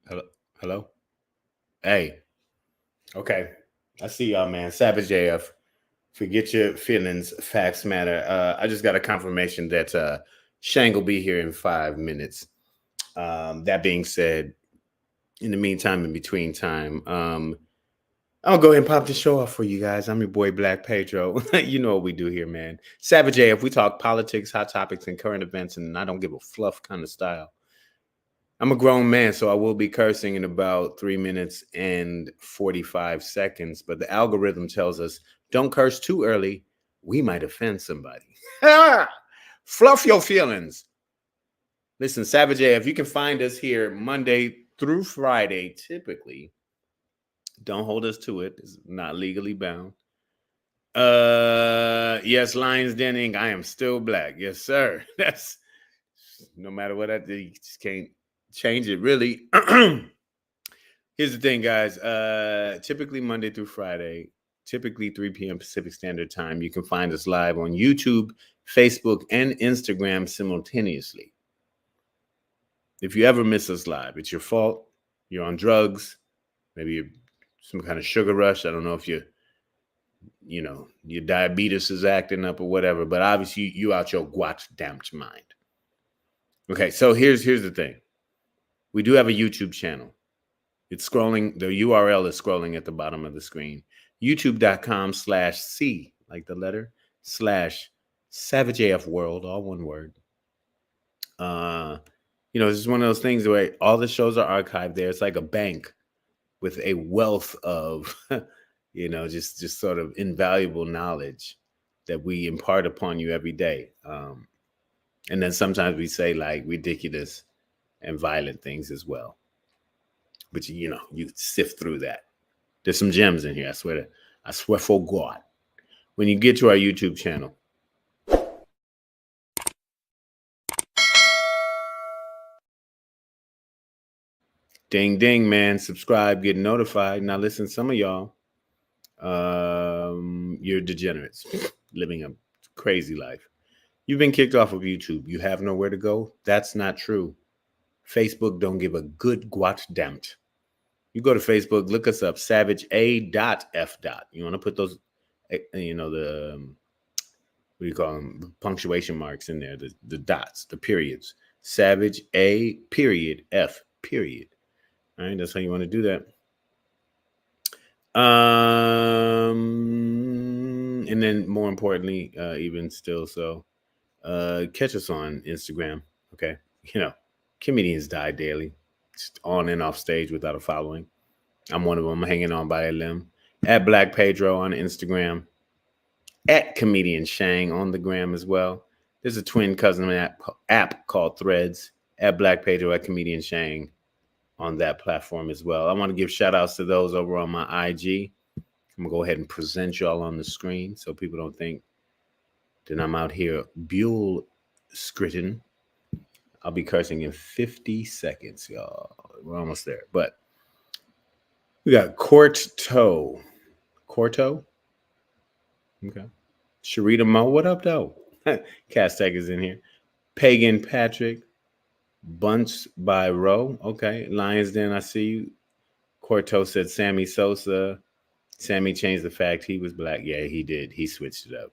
Hello, hello. Hey, okay. I see y'all, man. Savage AF. Forget your feelings. Facts matter. I just got a confirmation that Shang will be here in 5 minutes. That being said, in the meantime, in between time, I'll go ahead and pop the show off for you guys. I'm your boy Black Pedro. You know what we do here, man. Savage AF. We talk politics, hot topics, and current events, and I don't give a fluff kind of style. I'm a grown man, so I will be cursing in about 3 minutes and 45 seconds. But the algorithm tells us don't curse too early. We might offend somebody. Fluff your feelings. Listen, Savage AF, you can find us here Monday through Friday, typically. Don't hold us to it. It's not legally bound. Yes, Lions Den Inc. I am still black. Yes, sir. That's no matter what I do, you just can't change it, really. Here's the thing, guys. Typically Monday through Friday, typically 3 p.m. Pacific Standard Time. You can find us live on YouTube, Facebook, and Instagram simultaneously. If you ever miss us live, it's your fault. You're on drugs. Maybe you're some kind of sugar rush. I don't know if your diabetes is acting up or whatever, but obviously you out your goddamn mind. Okay, so here's the thing. We do have a YouTube channel. It's scrolling. The URL is scrolling at the bottom of the screen. YouTube.com/C, like the letter, /SavageAFWorld, all one word. This is one of those things where all the shows are archived there. It's like a bank with a wealth of, just sort of invaluable knowledge that we impart upon you every day. And then sometimes we say like ridiculous and violent things as well. But you sift through that. There's some gems in here. I swear for God. When you get to our YouTube channel, ding ding, man, subscribe, get notified. Now listen, some of y'all, you're degenerates living a crazy life. You've been kicked off of YouTube. You have nowhere to go. That's not true. Facebook don't give a good goddamn. You go to Facebook, look us up, Savage A.F. You want to put those, the what do you call them? The punctuation marks in there, the dots, the periods. Savage A period F period. All right, that's how you want to do that. And then more importantly, even still so, catch us on Instagram. Okay, comedians die daily, just on and off stage without a following. I'm one of them. I'm hanging on by a limb. At Black Pedro on Instagram. At Comedian Shang on the gram as well. There's a twin cousin app called Threads. At Black Pedro, at Comedian Shang on that platform as well. I want to give shout outs to those over on my IG. I'm going to go ahead and present y'all on the screen so people don't think that I'm out here buell scritting. I'll be cursing in 50 seconds, y'all. We're almost there. But we got Corto. Okay. Sharita Mo, what up, though? Castag is in here. Pagan Patrick. Bunch by Row. Okay. Lions Den, I see you. Corto said Sammy Sosa. Sammy changed the fact he was black. Yeah, he did. He switched it up.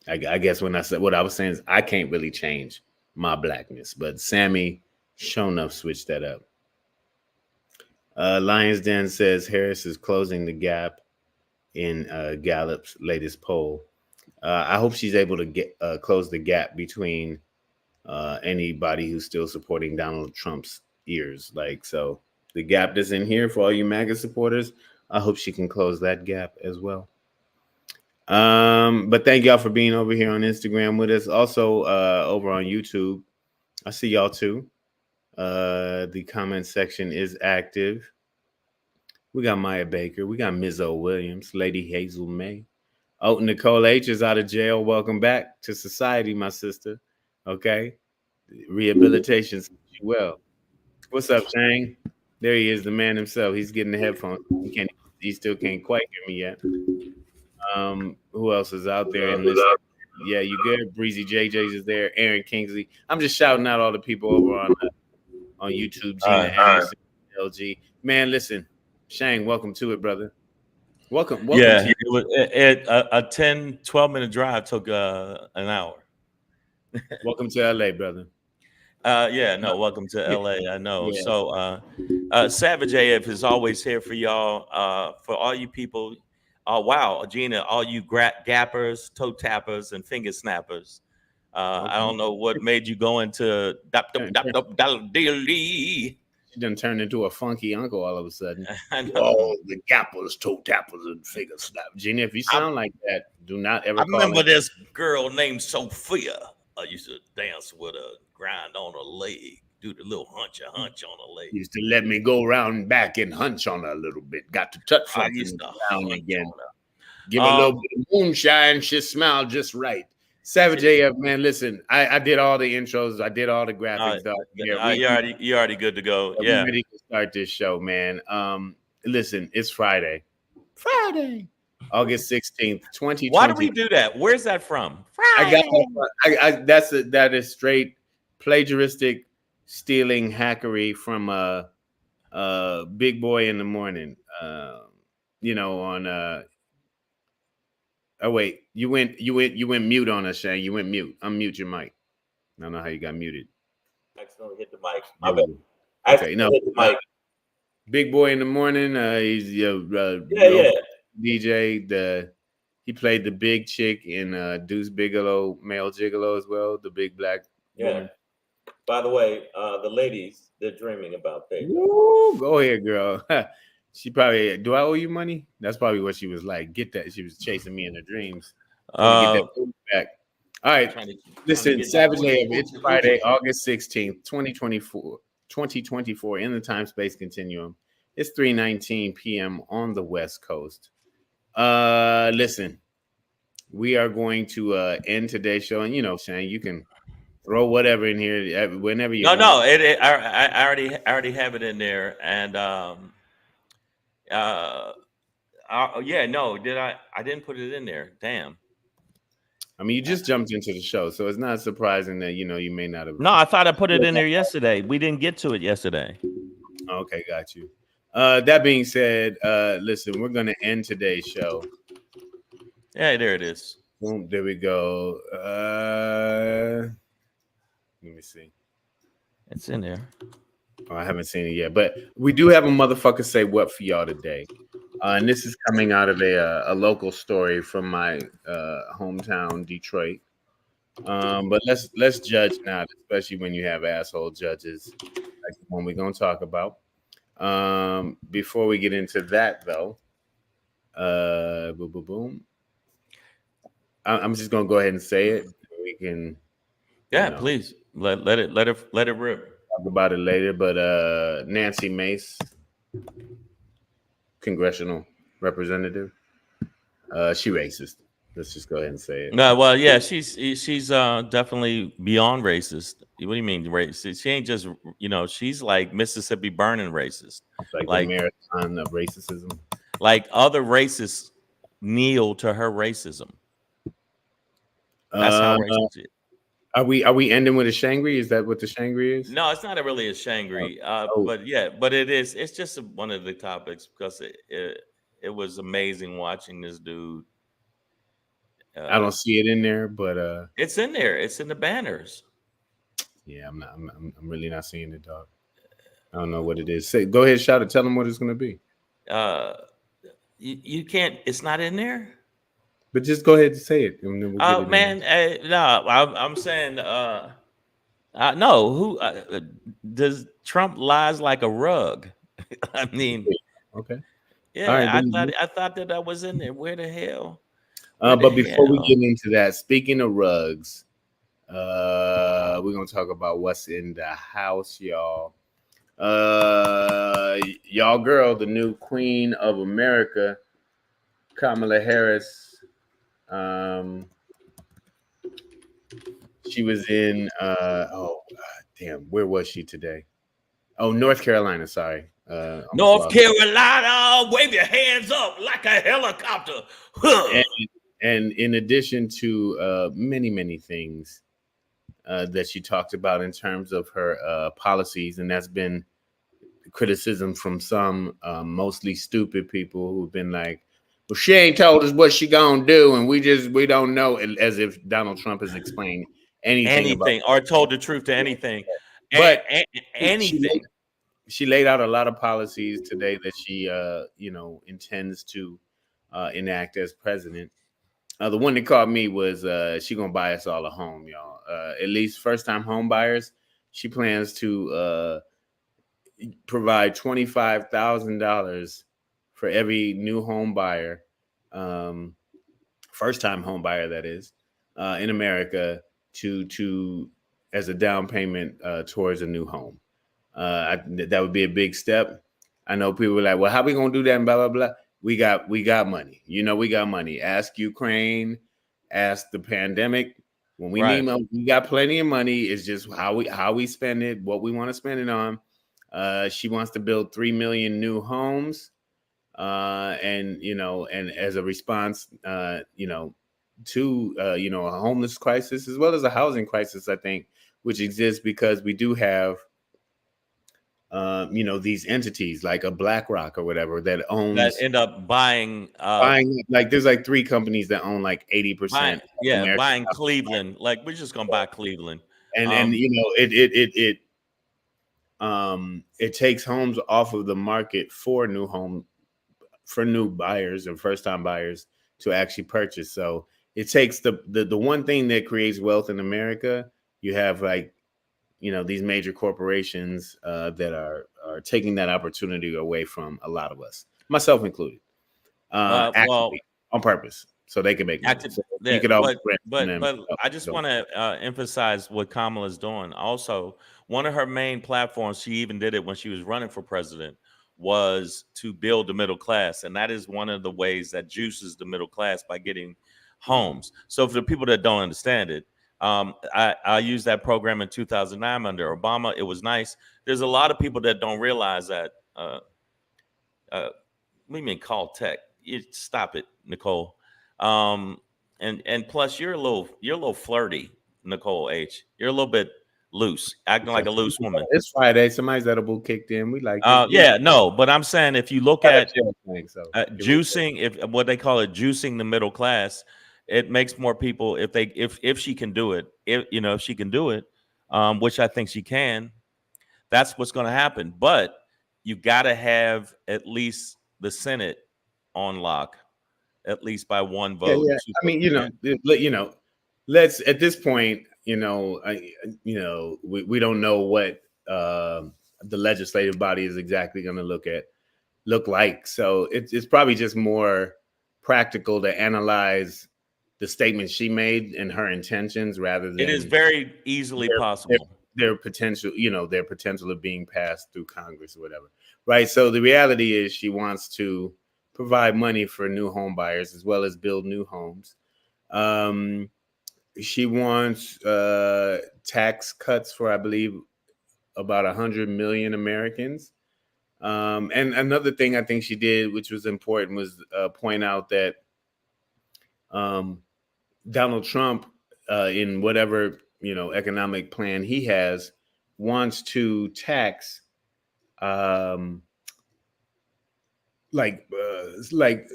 I guess when I said what I was saying is I can't really change my blackness, but Sammy shown enough switched that up. Lions Den says Harris is closing the gap in Gallup's latest poll. I hope she's able to close the gap between anybody who's still supporting Donald Trump's ears. So the gap that's in here for all you MAGA supporters, I hope she can close that gap as well. But thank y'all for being over here on Instagram with us. Also, over on YouTube, I see y'all too. The comment section is active. We got Maya Baker. We got Ms. O. Williams, Lady Hazel May. Oh, Nicole H is out of jail. Welcome back to society, my sister. Okay. Rehabilitation. Well, what's up, Shane? There he is, the man himself. He's getting the headphones. He still can't quite hear me yet. Who else is out there and listening? Yeah, you good? Breezy JJ's is there. Aaron Kingsley. I'm just shouting out all the people over on YouTube. Gina Anderson, LG. Man, listen, Shane, welcome to it, brother. Welcome Yeah, to you. it was a 10, 12-minute drive took an hour. Welcome to LA, brother. Welcome to LA. I know. Yeah. So Savage AF is always here for y'all. For all you people. Wow, Gina, all you gappers, toe tappers, and finger snappers. Okay. I don't know what made you go into She done turned into a funky uncle all of a sudden. I know. Oh, the gappers, toe tappers, and finger snap. Gina, if you sound like that, do not ever. I remember this girl named Sophia. I used to dance with her, grind on her leg, do the little hunch on her leg. Used to let me go around back and hunch on her a little bit. Got to touch something down again. Give her a little bit of moonshine. She smiled just right. Savage AF, man, listen, I did all the intros. I did all the graphics. You're already good to go. Yeah. We're ready to start this show, man. Listen, it's Friday. August 16th, 2020. Why do we do that? Where's that from? Friday. That is straight plagiaristic stealing hackery from Big Boy in the Morning. On oh wait, you went mute on us, Shane. You went mute. Unmute your mic. I don't know how you got muted. I accidentally hit the mic. Okay, no. Hit the mic. Big Boy in the Morning. He's DJ. He played the big chick in Deuce Bigalow, Male Gigolo as well. The big black woman. By the way, the ladies, they're dreaming about pay. Woo, go ahead, girl. She probably, do I owe you money? That's probably what she was like. Get that. She was chasing me in her dreams. Get that food back. All right. Listen, Savage AF, it's Friday, August 16th, 2024 in the time-space continuum. It's 3:19 p.m. on the West Coast. Listen, we are going to end today's show. And, Shane, you can throw whatever in here whenever you want. No, I already have it in there. And, I didn't put it in there. Damn. I mean, you just jumped into the show, so it's not surprising that you may not have. No, I thought I put it in there yesterday. We didn't get to it yesterday. Okay, got you. That being said, listen, we're gonna end today's show. Yeah, there it is. Boom, there we go. Let me see. It's in there. Oh, I haven't seen it yet, but we do have a motherfucker say what for y'all today. And this is coming out of a local story from my hometown, Detroit. But let's judge now, especially when you have asshole judges like the one we're gonna talk about. Before we get into that, though, boom. I'm just gonna go ahead and say it. We can. Yeah, please let it rip. Talk about it later, but Nancy MACE, congressional representative, she racist. Let's just go ahead and say it. No, well, yeah, she's definitely beyond racist. What do you mean racist? She ain't just she's like Mississippi burning racist. It's like the marathon of racism. Like other racists kneel to her racism. That's how racist she is. Are we ending with a shangri? Is that what the shangri is? No, it's not really a shangri. But it is. It's just one of the topics because it was amazing watching this dude. I don't see it in there, but it's in there. It's in the banners. Yeah, I'm really not seeing it, dog. I don't know what it is. Go ahead, shout it. Tell them what it's going to be. You can't. It's not in there. But just go ahead and say it. No, I'm saying, no. Who does Trump lies like a rug? I mean, okay, yeah. Right, I thought that was in there. Where the hell? Where the But before we hell? get into that, speaking of rugs, we're gonna talk about what's in the house, y'all. Y'all girl, the new queen of America, Kamala Harris. Um, she was in damn, where was she today? Oh, North Carolina. Sorry, almost North lost. Carolina, wave your hands up like a helicopter. Huh. And, and in addition to many things that she talked about in terms of her policies, and that's been criticism from some mostly stupid people who've been like, well, she ain't told us what she gonna do, and we don't know, as if Donald Trump has explained anything about Anything, or told the truth to anything. but she laid, Anything. she laid out a lot of policies today that she intends to enact as president. The one that caught me was she gonna buy us all a home, y'all. At least first time home buyers. She plans to provide $25,000 for every new home buyer, um, first time home buyer that is, in America to as a down payment towards a new home. That would be a big step. I know people were like, "Well, how we gonna do that?" And blah blah blah. We got money. We got money. Ask Ukraine. Ask the pandemic. When we need Right. money, we got plenty of money. It's just how we spend it, what we want to spend it on. She wants to build 3 million new homes, and as a response, to a homeless crisis as well as a housing crisis, I think, which exists because we do have these entities like a BlackRock or whatever that That owns end up buying buying, like there's like three companies that own like 80% of American buying Cleveland. Like, we're just gonna buy Cleveland. and it takes homes off of the market for new buyers and first time buyers to actually purchase. So it takes the one thing that creates wealth in America. You have like these major corporations that are taking that opportunity away from a lot of us, myself included, Well, actively on purpose, so they can make money. active So you that, could always but rent from but them. but I just want to emphasize what Kamala's doing. Also, one of her main platforms, she even did it when she was running for president, was to build the middle class, and that is one of the ways that juices the middle class by getting homes. So for the people that don't understand it, I used that program in 2009 under Obama. It was nice. There's a lot of people that don't realize that. What do you mean call tech? Stop it, Nicole. Um, and plus you're a little flirty, Nicole H. You're a little bit loose, acting like a loose woman. It's Friday. Somebody's edible kicked in. We like it. Yeah, no, but I'm saying if you look Got a at chill thing, so give it. juicing, if what they call it, juicing the middle class, it makes more people if she can do it, if she can do it, which I think she can. That's what's going to happen. But you got to have at least the Senate on lock, at least by one Yeah, vote. yeah. I mean, let's at this point, we don't know what the legislative body is exactly going to look like. So it's probably just more practical to analyze the statement she made and her intentions rather It is than very easily their their, possible. their potential of being passed through Congress or whatever. Right. So the reality is she wants to provide money for new home buyers as well as build new homes. Um, she wants tax cuts for, I believe, about 100 million Americans. And another thing I think she did, which was important, was point out that um, Donald Trump, in whatever economic plan he has, wants to tax um, like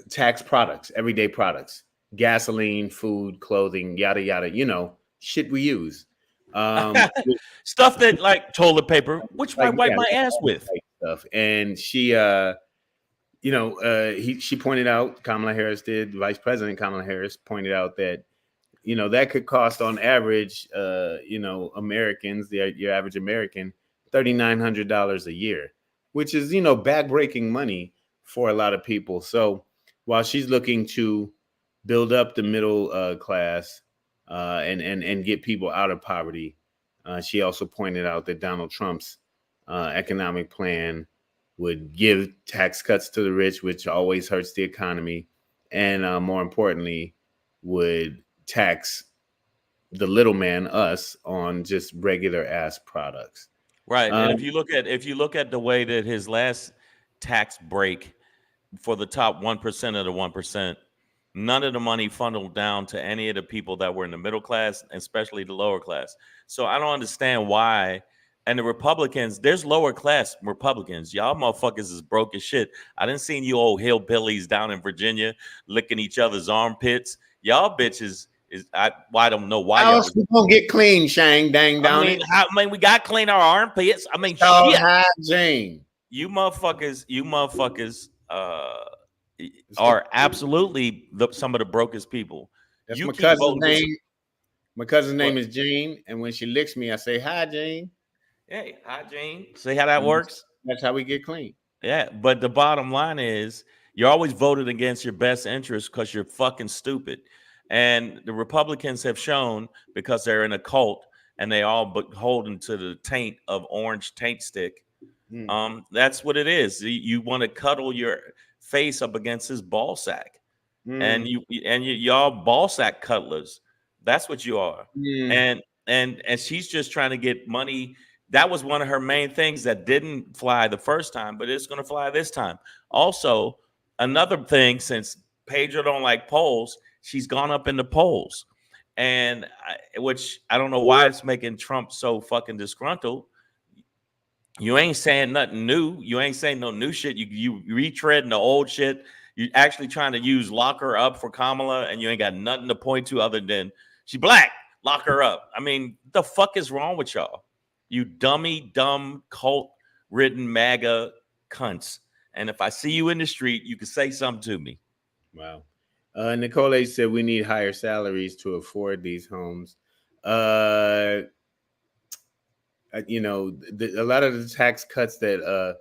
tax products, everyday products, gasoline, food, clothing, yada yada. Shit we use. Stuff that like toilet paper, which I Like wipe yeah, my like ass all with. type stuff. And she pointed out, Kamala Harris did, Vice President Kamala Harris pointed out that that could cost on average, Americans, your average American, $3,900 a year, which is backbreaking money for a lot of people. So while she's looking to build up the middle class, and get people out of poverty. She also pointed out that Donald Trump's economic plan would give tax cuts to the rich, which always hurts the economy, and more importantly, would tax the little man, us, on just regular ass products. Right. And Um, if you look at the way that his last tax break for the top 1% of the 1%, none of the money funneled down to any of the people that were in the middle class, especially the lower class. So I don't understand why. And the Republicans, there's lower class Republicans. Y'all motherfuckers is broke as shit. I didn't see you old hillbillies down in Virginia licking each other's armpits. Y'all bitches I don't know why how y'all. else we gonna get clean, Shang dang down it? I mean, we got to clean our armpits. I mean, It's called shit. hygiene. You motherfuckers It's the, are absolutely some of the brokest people. that's You my keep cousin's voting. name. My cousin's name What? is Jane, and when she licks me, I say, "Hi, Jane." Hey, hi, Jane. See how that And works? that's how we get clean. Yeah, but the bottom line is you're always voted against your best interest because you're fucking stupid. And the Republicans have shown, because they're in a cult and they all beholden to the taint of orange taint stick. That's what it is. You want to cuddle your face up against his ball sack, and y'all ball sack cuddlers. That's what you are. And she's just trying to get money. That was one of her main things that didn't fly the first time, but it's going to fly this time. Also, another thing, since Pedro don't like polls, she's gone up in the polls, and which I don't know why it's making Trump so fucking disgruntled. You ain't saying nothing new. You ain't saying no new shit. You retreading the old shit. You actually trying to lock her up for Kamala, and you ain't got nothing to point to other than she black. Lock her up. I mean, the fuck is wrong with y'all? You dumb, cult-ridden MAGA cunts. And if I see you in the street, you can say something to me. Wow. Nicole H. said we need higher salaries to afford these homes. You know, a lot of the tax cuts that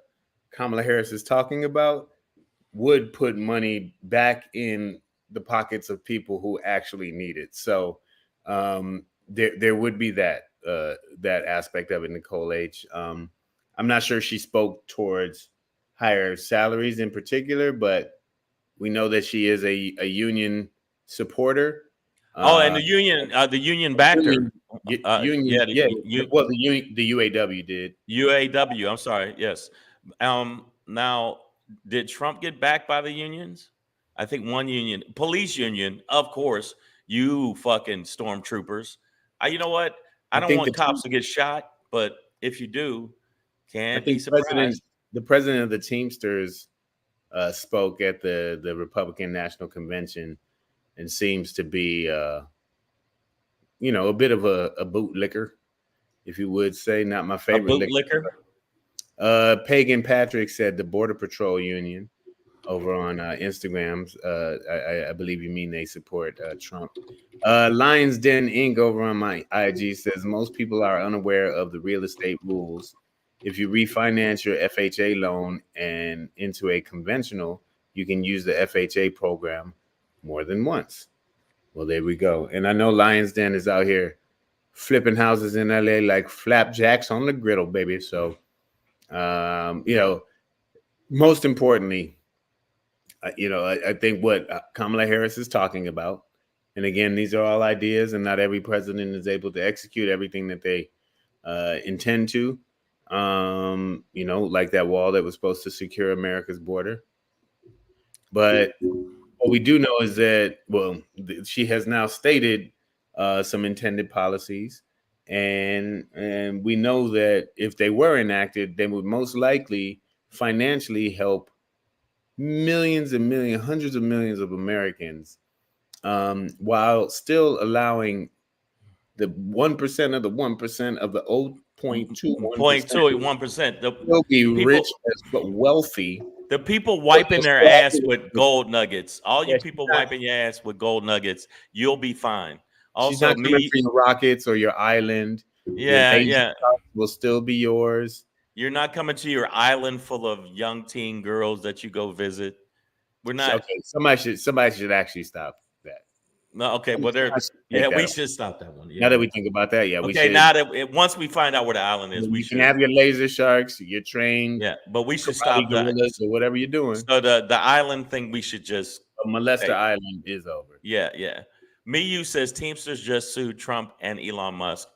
Kamala Harris is talking about would put money back in the pockets of people who actually need it. So there would be that aspect of it, Nicole H. I'm not sure she spoke towards higher salaries in particular, but we know that she is a union supporter. And the union backed her. Union, yeah. Well, the UAW did. UAW. I'm sorry. Yes. Now, did Trump get backed by the unions? I think one union, police union, of course. You fucking stormtroopers. You know what? I don't want cops to get shot, but if you do, can't be surprised. The president of the Teamsters spoke at the Republican National Convention and seems to be, a bit of a bootlicker, if you would say. Not my favorite. A bootlicker? Pagan Patrick said the Border Patrol Union over on Instagram. I believe you mean they support Trump. Lions Den Inc. over on my IG says most people are unaware of the real estate rules. If you refinance your FHA loan and into a conventional, you can use the FHA program more than once. Well, there we go. And I know Lions Den is out here flipping houses in LA like flapjacks on the griddle, baby. So, most importantly, I think what Kamala Harris is talking about, and again, these are all ideas, and not every president is able to execute everything that they intend to. Like that wall that was supposed to secure America's border. But what we do know is that, she has now stated some intended policies, and we know that if they were enacted, they would most likely financially help millions and millions, hundreds of millions of Americans, while still allowing the 1% of the 1% of the 0.21%. They'll be rich but wealthy. The people wiping their ass with gold nuggets. All you people wiping your ass with gold nuggets, you'll be fine. Also, she's not coming for your rockets or your island. Yeah. Will still be yours. You're not coming to your island full of young teen girls that you go visit. We're not. Okay, somebody should actually stop that. No, okay, well, we should stop that one. Now that we think about that, we okay, should. now that once we find out where the island is, we You should can have your laser sharks, your trained but we should karate stop that. gorillas or whatever you're doing. So the island thing, we should just Molester Island is over. Yeah. Miyu says Teamsters just sued Trump and Elon Musk,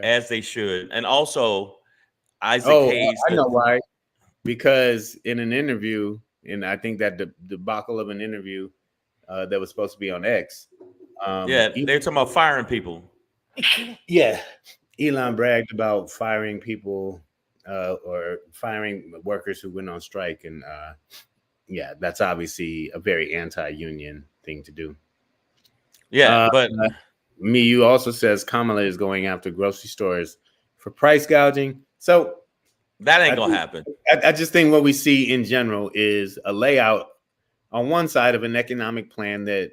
as they should, and also Isaac Hayes. I know why. Because in an interview, and I think that the debacle of an interview that was supposed to be on X. They're talking about firing people. Yeah, Elon bragged about firing people or firing workers who went on strike, and that's obviously a very anti-union thing to do. Yeah, but Miyu also says Kamala is going after grocery stores for price gouging. So that ain't gonna happen. I just think what we see in general is a layout on one side of an economic plan that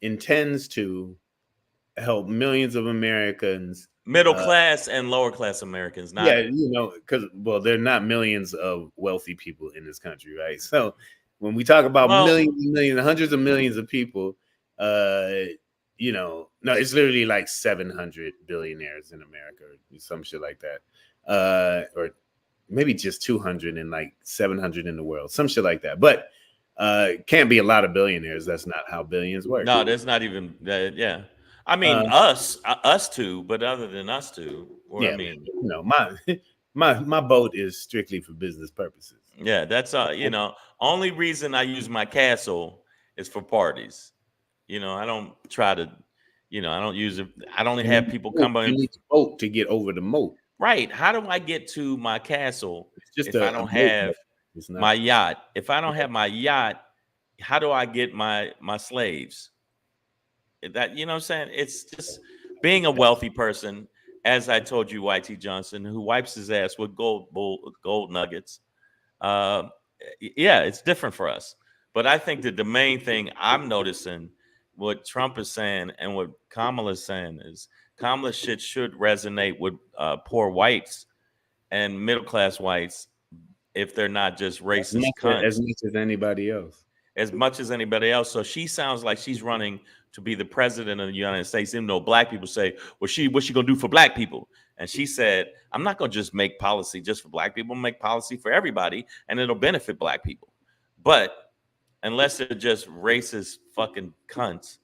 intends to help millions of Americans, middle class and lower class Americans. Because there are not millions of wealthy people in this country, right? So when we talk about millions, hundreds of millions of people, no, it's literally like 700 billionaires in America or some shit like that, or maybe just 200 and like 700 in the world, some shit like that. But can't be a lot of billionaires. That's not how billions work. No, there's not even. I mean, us two, but other than us two, I mean, my boat is strictly for business purposes. Yeah, that's only reason I use my castle is for parties. I don't try to, I don't use it. I don't have people come by. You need a boat to get over the moat. Right. How do I get to my castle if I don't have my yacht? If I don't have my yacht, how do I get my slaves? That, what I'm saying? It's just being a wealthy person, as I told you, YT Johnson, who wipes his ass with gold nuggets. It's different for us. But I think that the main thing I'm noticing, what Trump is saying and what Kamala is saying, is Kamala shit should resonate with poor whites and middle class whites if they're not just racist cunts. As much as anybody else. As much as anybody else. So she sounds like she's running to be the president of the United States, even though black people say, what's she gonna do for black people? And she said, I'm not gonna just make policy just for black people, make policy for everybody, and it'll benefit black people. But unless they're just racist fucking cunts,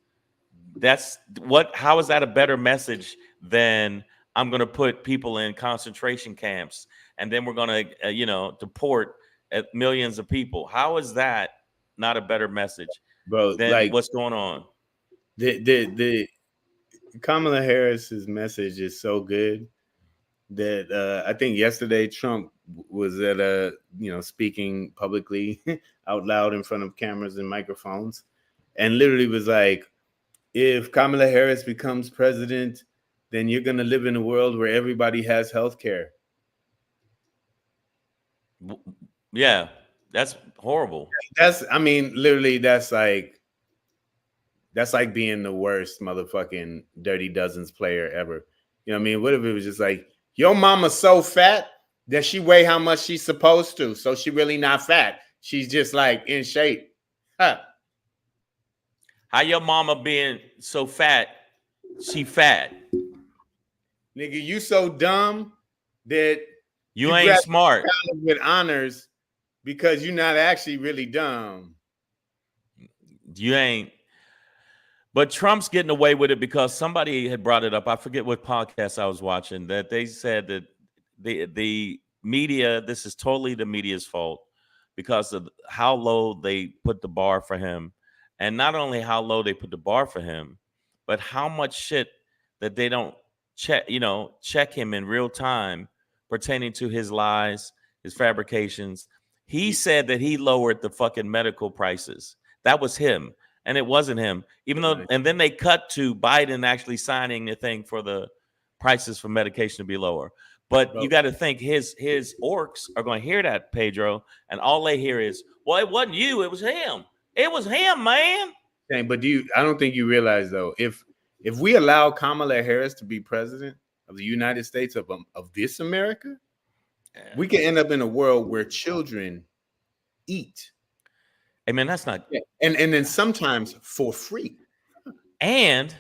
how is that a better message than I'm gonna put people in concentration camps and then we're gonna deport millions of people? How is that not a better message, bro? Than what's going on? The Kamala Harris's message is so good that I think yesterday Trump was at speaking publicly out loud in front of cameras and microphones, and literally was like, if Kamala Harris becomes president, then you're gonna live in a world where everybody has health care. Yeah, that's horrible. Literally, that's like being the worst motherfucking Dirty Dozens player ever. You know what I mean? What if it was just like, your mama's so fat that she weigh how much she's supposed to, so she really not fat. She's just like in shape. Huh. How your mama being so fat, she fat? Nigga, you so dumb that you ain't smart with honors because you're not actually really dumb. You ain't. But Trump's getting away with it because somebody had brought it up. I forget what podcast I was watching, that they said that the media, this is totally the media's fault because of how low they put the bar for him. And not only how low they put the bar for him, but how much shit that they don't check him in real time pertaining to his lies, his fabrications. He said that he lowered the fucking medical prices. That was him. And it wasn't him, even though, and then they cut to Biden actually signing the thing for the prices for medication to be lower. But you got to think his orcs are going to hear that, Pedro, and all they hear is, well, it wasn't you, it was him. It was him, man. But I don't think you realize, though, if we allow Kamala Harris to be president of the United States of this America, we can end up in a world where children eat. I mean, that's not. Yeah. And then sometimes for free. and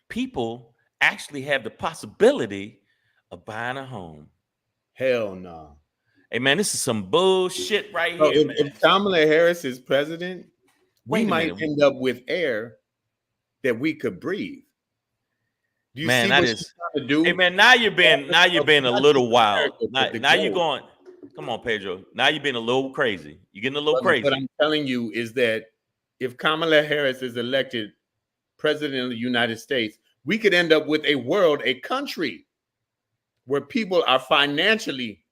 people actually have the possibility of buying a home. Hell no. Hey man, this is some bullshit right So here, man. if Kamala Harris is president, we Wait a might minute. end up with air that we could breathe. Do you Man, see that what is. she's trying to do? Hey man, now you're being a Not little just wild. America, but the Now you're globe. going. Come on, Pedro. Now you're being a little crazy. You're getting a little Brother, what crazy. I'm telling you is that if Kamala Harris is elected president of the United States, we could end up with a world, a country where people are financially,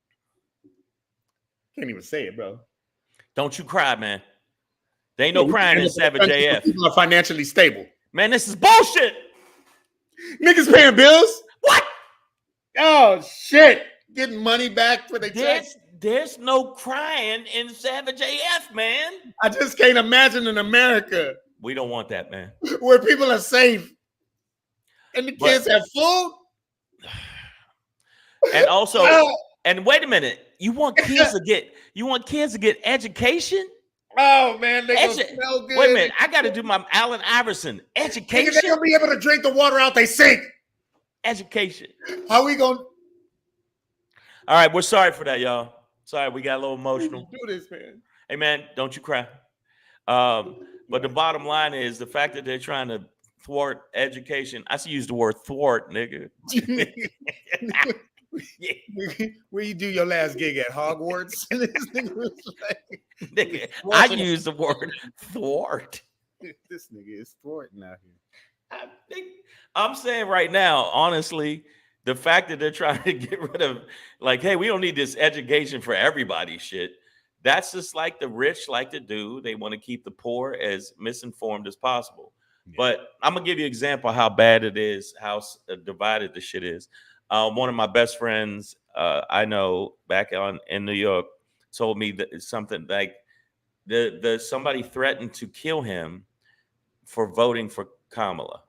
can't even say it, bro. Don't you cry, man. There ain't Yeah, no we could crying end in up with a Savage country where AF. people are financially stable. Man, this is bullshit. Niggas paying bills. What? Oh shit! Getting money back for their tax. There's no crying in Savage AF, man. I just can't imagine in America We don't want that, man. where people are safe and the kids have food. And also, and wait a minute, you want kids to get education? Oh man, they gonna smell good. Wait a minute, I got to do my Allen Iverson education. Nigga, they gonna be able to drink the water out they sink. Education. How we gonna? All right, we're sorry for that, y'all. Sorry, we got a little emotional. Do this, man. Hey, man, don't you cry. But the bottom line is the fact that they're trying to thwart education. I see you use the word thwart, nigga. Where you do your last gig at Hogwarts? Nigga, I use the word thwart. This nigga is thwarting out here. I'm saying right now, honestly, the fact that they're trying to get rid of, like, hey, we don't need this education for everybody shit. That's just like the rich like to do. They want to keep the poor as misinformed as possible. Yeah. But I'm going to give you an example of how bad it is, how divided the shit is. One of my best friends I know back in New York told me that something like somebody threatened to kill him for voting for Kamala.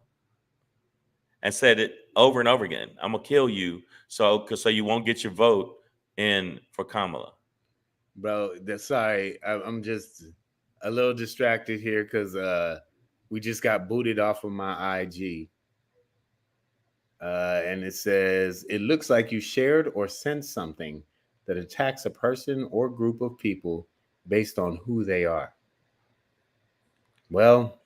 And said it over and over again. I'm gonna kill you, so you won't get your vote in for Kamala. Bro, sorry, I'm just a little distracted here because we just got booted off of my IG, and it says it looks like you shared or sent something that attacks a person or group of people based on who they are. Well,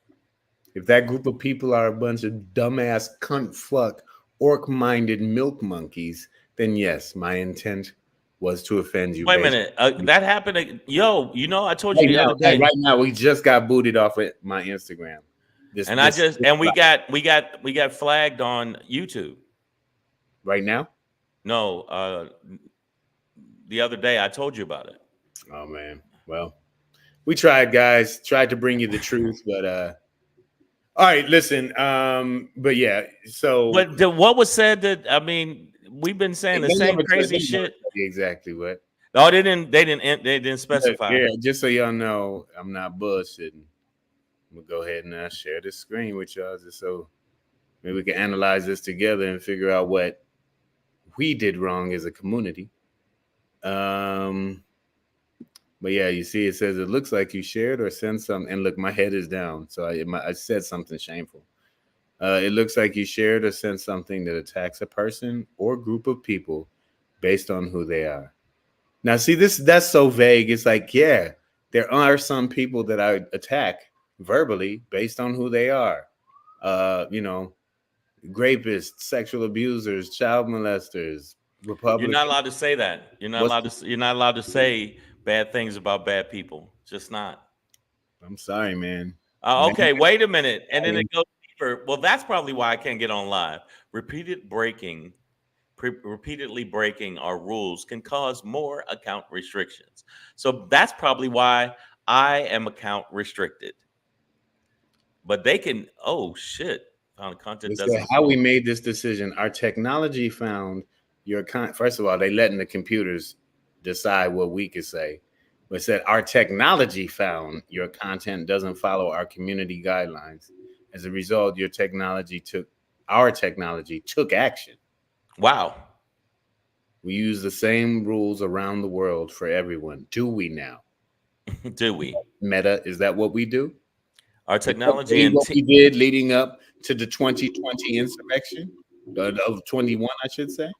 if that group of people are a bunch of dumbass cunt fuck orc-minded milk monkeys, then yes, my intent was to offend you. Wait a minute, that happened. Yo, I told you the other day. Right now, we just got booted off at my Instagram. We got flagged on YouTube. Right now? No, the other day I told you about it. Oh man, well, we tried, guys. Tried to bring you the truth, but all right, listen. But yeah, so. But what was said that, I mean, we've been saying the same crazy shit. Exactly what? No, they didn't specify. Yeah, just so y'all know, I'm not bullshitting. We'll go ahead and share this screen with y'all just so maybe we can analyze this together and figure out what we did wrong as a community. But yeah, you see, it says it looks like you shared or sent something. And look, my head is down, so I said something shameful. It looks like you shared or sent something that attacks a person or group of people based on who they are. Now, see, that's so vague. It's like, yeah, there are some people that I attack verbally based on who they are. Rapists, sexual abusers, child molesters, Republicans. You're not allowed to say that. You're not allowed to say bad things about bad people. Just not. I'm sorry, man. Okay, wait a minute. And then it goes deeper. Well, that's probably why I can't get on live. Repeatedly breaking our rules can cause more account restrictions. So that's probably why I am account restricted. But they can, oh shit. Content doesn't. How we made this decision. Our technology found your account. First of all, they letting the computers decide what we could say. But it said our technology found your content doesn't follow our community guidelines. As a result, our technology took action. Wow. We use the same rules around the world for everyone. Do we now? Do we? Meta, is that what we do? Our technology what we did leading up to the 2020 insurrection of 21, I should say.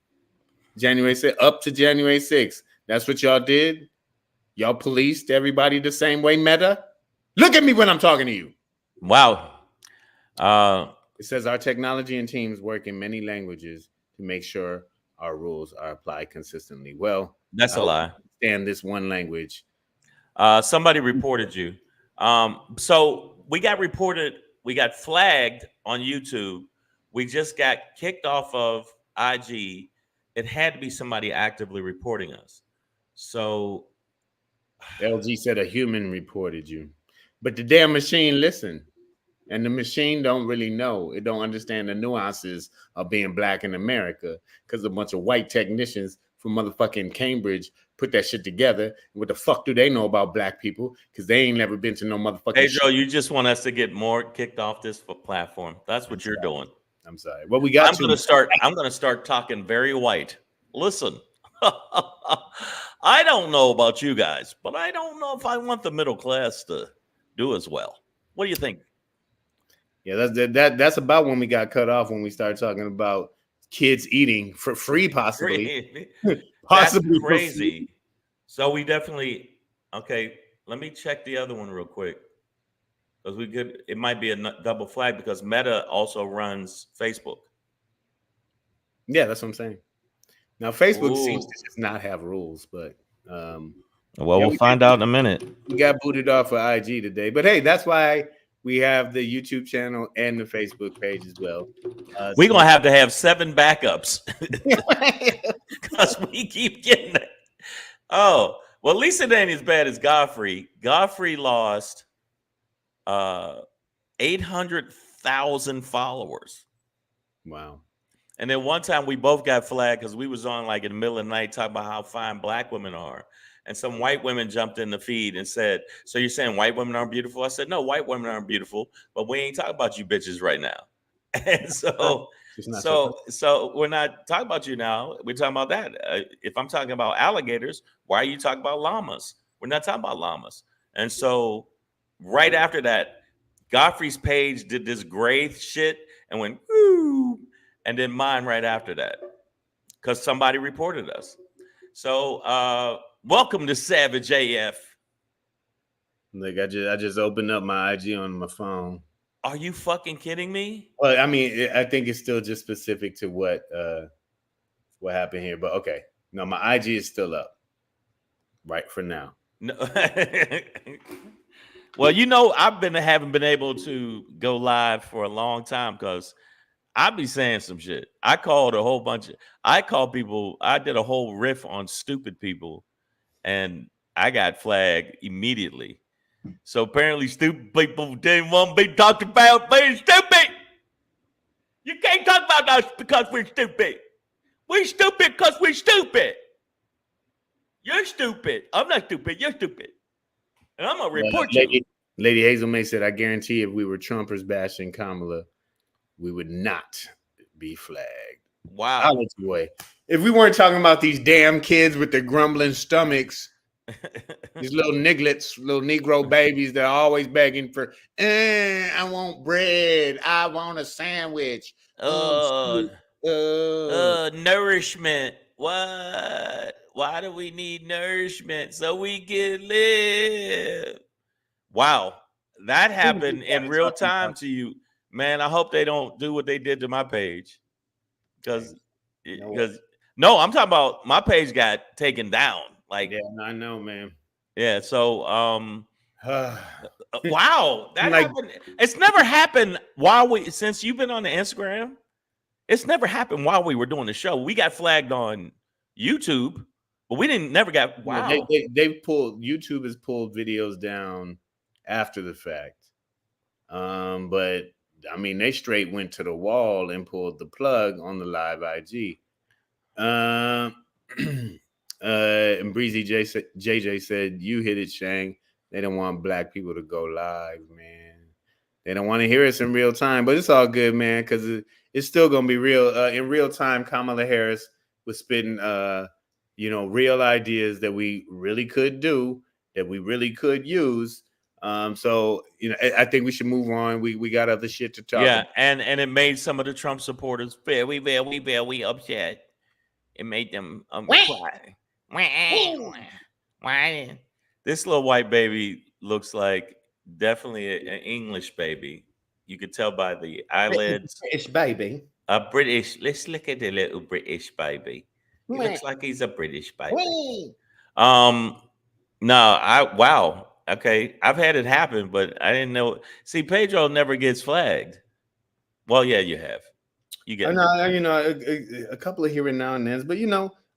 January 6th, up to January 6th. That's what y'all did. Y'all policed everybody the same way, Meta. Look at me when I'm talking to you. Wow. It says our technology and teams work in many languages to make sure our rules are applied consistently. Well, that's a lie. Understand this one language. Somebody reported you. So we got flagged on YouTube. We just got kicked off of IG. It had to be somebody actively reporting us. So LG said a human reported you, but the damn machine listened. And the machine don't really know. It don't understand the nuances of being black in America because a bunch of white technicians from motherfucking Cambridge put that shit together. What the fuck do they know about black people? Because they ain't never been to no motherfucking Hey, Joe, you just want us to get more kicked off this platform. That's what you're doing. I'm sorry. Well, we got I'm going to start talking very white. Listen, I don't know about you guys, but I don't know if I want the middle class to do as well. What do you think? Yeah, that's about when we got cut off, when we started talking about kids eating for free, possibly. Possibly. That's crazy. So we definitely, okay, let me check the other one real quick. Because it might be a double flag because Meta also runs Facebook. Yeah, that's what I'm saying. Now, Facebook seems to just not have rules, but well, we'll find out in a minute. We got booted off of IG today, but hey, that's why we have the YouTube channel and the Facebook page as well. We're going to have 7 backups because we keep getting it. Oh, well, at least it ain't as bad as Godfrey. Godfrey lost 800,000 followers. Wow. And then one time we both got flagged because we was on like in the middle of the night talking about how fine black women are. And some white women jumped in the feed and said, so you're saying white women aren't beautiful? I said, no, white women aren't beautiful, but we ain't talking about you bitches right now. And so we're not talking about you now. We're talking about that. If I'm talking about alligators, why are you talking about llamas? We're not talking about llamas. And so right after that, Godfrey's page did this gray shit and went, woo, and then mine right after that because somebody reported us. So welcome to Savage AF. Like I just opened up my IG on my phone. Are you fucking kidding me? Well, I mean, I think it's still just specific to what happened here, but okay. No, my IG is still up, right for now. No. Well, haven't been able to go live for a long time because I be saying some shit. I called people. I did a whole riff on stupid people, and I got flagged immediately. So apparently stupid people didn't want to be talked about being stupid. You can't talk about us because we're stupid. We're stupid because we're stupid. You're stupid. I'm not stupid. You're stupid. And I'm going to report you. Lady Hazel May said, I guarantee if we were Trumpers bashing Kamala, we would not be flagged. Wow. If we weren't talking about these damn kids with their grumbling stomachs, these little nigglets, little Negro babies that are always begging for, I want bread. I want a sandwich. Nourishment. What? Why do we need nourishment? So we can live. Wow. That happened in real time to you. Man, I hope they don't do what they did to my page. Because no, I'm talking about my page got taken down. Like, yeah, I know, man. Yeah, so wow, that happened. It's never happened since you've been on the Instagram. It's never happened while we were doing the show. We got flagged on YouTube, but we never got. Wow, YouTube has pulled videos down after the fact. But I mean, they straight went to the wall and pulled the plug on the live IG. And Breezy JJ said, you hit it, Shang. They don't want black people to go live, man. They don't want to hear us in real time, but it's all good, man, because it's still going to be real. In real time, Kamala Harris was spitting, real ideas that we really could do, that we really could use. So I think we should move on. We got other shit to talk about. And it made some of the Trump supporters very upset. It made them cry. Why? This little white baby looks like definitely an English baby. You could tell by the eyelids. British baby. A British. Let's look at the little British baby. He looks like he's a British baby. Wow. Okay, I've had it happen, but I didn't know. See, Pedro never gets flagged. Well, yeah, you have. You get a couple of here and now and then, but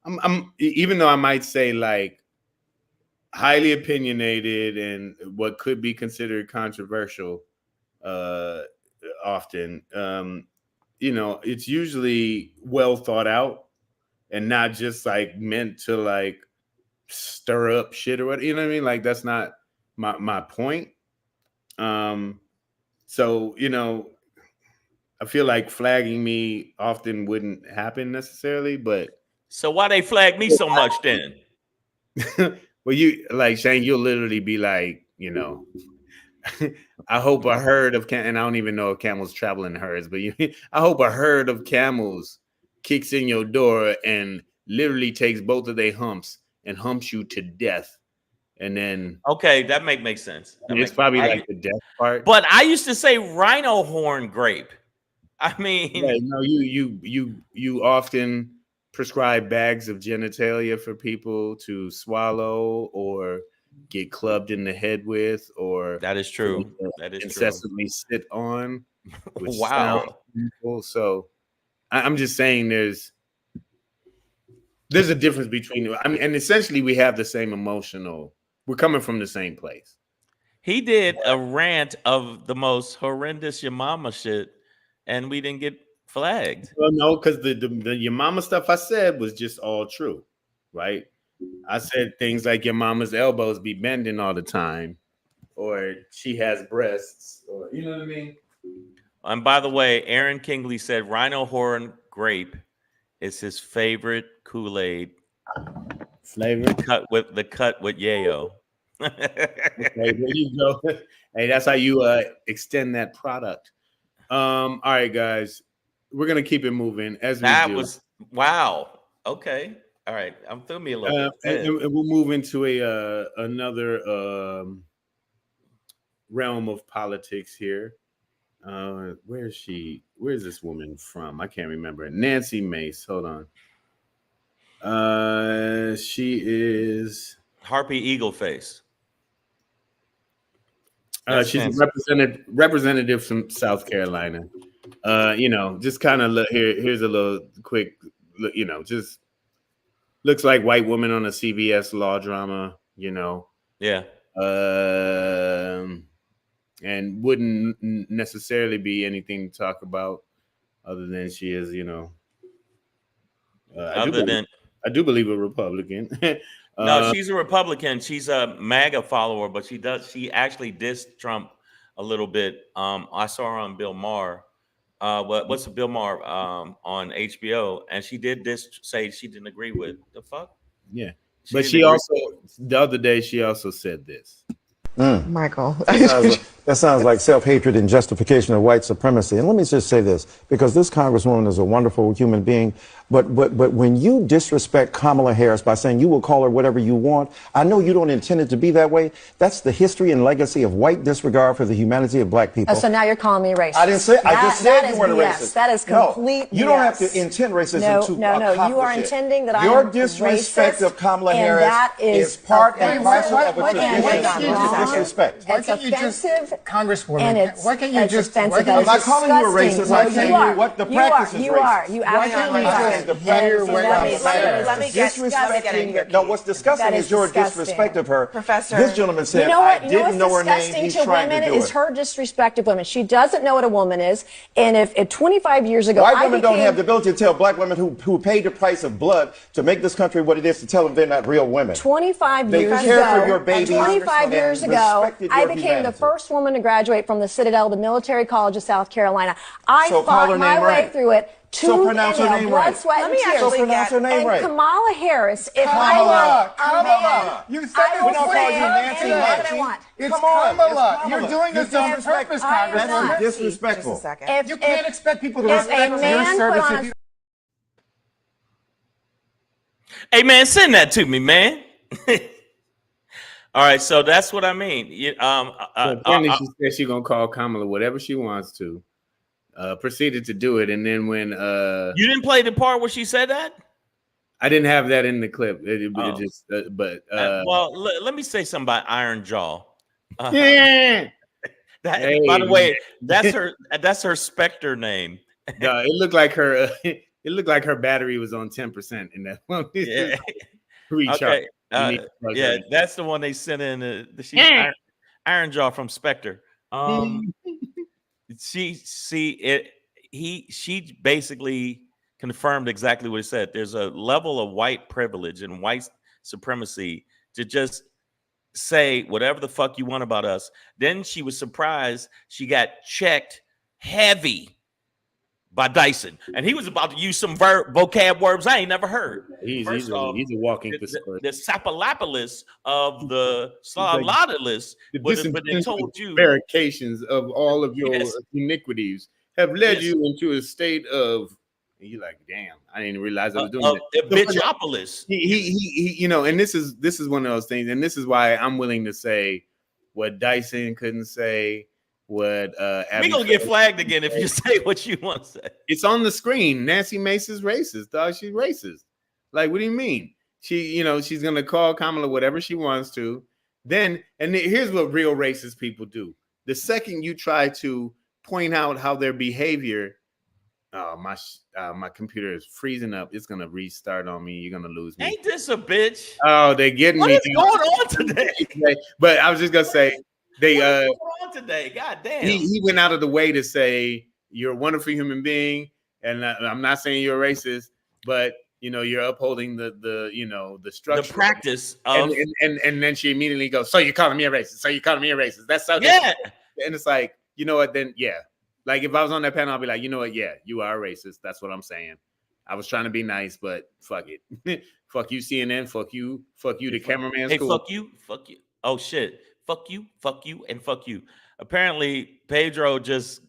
I'm even though I might say like highly opinionated and what could be considered controversial, often, it's usually well thought out and not just like meant to like stir up shit or what, you know what I mean? Like that's not my point. So I feel like flagging me often wouldn't happen necessarily, but so why they flag me so much then? Well, you like Shane, you'll literally be like, I hope a herd of and I don't even know if camels travel in herds, but I hope a herd of camels kicks in your door and literally takes both of their humps and humps you to death. And then okay, that makes sense. It's probably like the death part. But I used to say rhino horn grape. I mean, yeah, no, you often prescribe bags of genitalia for people to swallow or get clubbed in the head with, or that is true. That is incessantly sit on. Wow. So I'm just saying there's a difference between, and essentially we have the same emotional. We're coming from the same place. He did a rant of the most horrendous your mama shit, and we didn't get flagged. Well, no, because the your mama stuff I said was just all true, right? I said things like your mama's elbows be bending all the time, or she has breasts, or you know what I mean? And by the way, Aaron Kingley said rhino horn grape is his favorite Kool-Aid flavor. Cut with yayo. Okay, there you go. Hey, that's how you extend that product. All right, guys, we're gonna keep it moving as that we do. Was wow. Okay, all right. I'm through me a little bit. And we'll move into another realm of politics here. Where is she? Where's this woman from? I can't remember. Nancy Mace. Hold on. She is Harpy Eagle Face. She's a representative from South Carolina. Just kind of look here. Here's a little quick look, just looks like white woman on a CBS law drama, Yeah. And wouldn't necessarily be anything to talk about other than she is, I do believe a Republican. No, she's a Republican. She's a MAGA follower, but she actually dissed Trump a little bit. I saw her on Bill Maher. What's Bill Maher on HBO? And she did say she didn't agree with the fuck. Yeah. But she also, the other day, she also said this. Michael. That sounds like self-hatred and justification of white supremacy. And let me just say this, because this Congresswoman is a wonderful human being, but when you disrespect Kamala Harris by saying you will call her whatever you want, I know you don't intend it to be that way. That's the history and legacy of white disregard for the humanity of black people. So now you're calling me racist. I didn't say. I just said you weren't racist. That is complete. No, you don't have to intend racism to No. You are intending that I am your disrespect racist, of Kamala Harris is part and parcel of a tradition of disrespect. It's offensive, Congresswoman, why can't you just? I'm not calling you a racist. I'm telling you what the practice is racist. You are. You absolutely are. Let me disrespecting. No, what's disgusting is your disrespect of her. Professor, this gentleman said, I didn't know her name. He's trying to do it. Is her disrespect of women. She doesn't know what a woman is. And if 25 years ago, white women don't have the ability to tell black women who paid the price of blood to make this country what it is to tell them they're not real women. 25 years ago, they care for your babies. 25 years ago, I became the first woman to graduate from the Citadel, the military college of South Carolina. I fought my way through it. So pronounce her name right. blood, sweat, Let and me tears. actually So pronounce her name And right. Kamala Harris, if Kamala. I were Kamala. You said I it will We're not say calling you Nancy any word that I Nancy. want. It's Come on, Kamala. it's You're Kamala. doing this You're on disrespectful. purpose, I am That's Congresswoman. disrespectful. Just a second. If- You can't expect people to if respect a your man service put if on you. Hey man, send that to me, man. All right, so that's what I mean. So apparently she said she's gonna call Kamala whatever she wants to. Proceeded to do it, and then when you didn't play the part where she said that. I didn't have that in the clip, it just Well, let me say something about Iron Jaw. yeah. By the way, that's her Spectre name. It looked like her. It looked like her battery was on 10% in that one. Yeah. Recharge. Okay. Yeah, that's the one they sent in. She's Iron Jaw from Spectre. She basically confirmed exactly what he said. There's a level of white privilege and white supremacy to just say whatever the fuck you want about us. Then she was surprised she got checked heavy by Dyson, and he was about to use some vocab words I ain't never heard. He's a walking the sapalapolis of the Slavlatilus would have been told you verifications of all of your iniquities have led you into a state of. And you're like, damn, I didn't realize I was doing that. Bitchopolis. He, you know, and this is one of those things, and this is why I'm willing to say what Dyson couldn't say. What we gonna get flagged again if you say what you want to say. It's on the screen. Nancy Mace is racist, dog. She's racist. Like, what do you mean? She's gonna call Kamala whatever she wants to. Then, and here's what real racist people do. The second you try to point out how their behavior, my computer is freezing up. It's gonna restart on me. You're gonna lose me. Ain't this a bitch? Oh, they're getting what me. What is going on today? But I was just gonna say. What's going on today? God damn. He went out of the way to say you're a wonderful human being, and I'm not saying you're a racist, but you're upholding the structure, the practice of, and then she immediately goes, "So you're calling me a racist? So you're calling me a racist?" That's so yeah. And it's like, you know what? Then yeah, like if I was on that panel, I'd be like, you know what? Yeah, you are a racist. That's what I'm saying. I was trying to be nice, but fuck it. Fuck you, CNN. Fuck you. Fuck you, the cameraman. Hey, fuck you. Fuck you. Oh shit. Fuck you, and fuck you. Apparently, Pedro just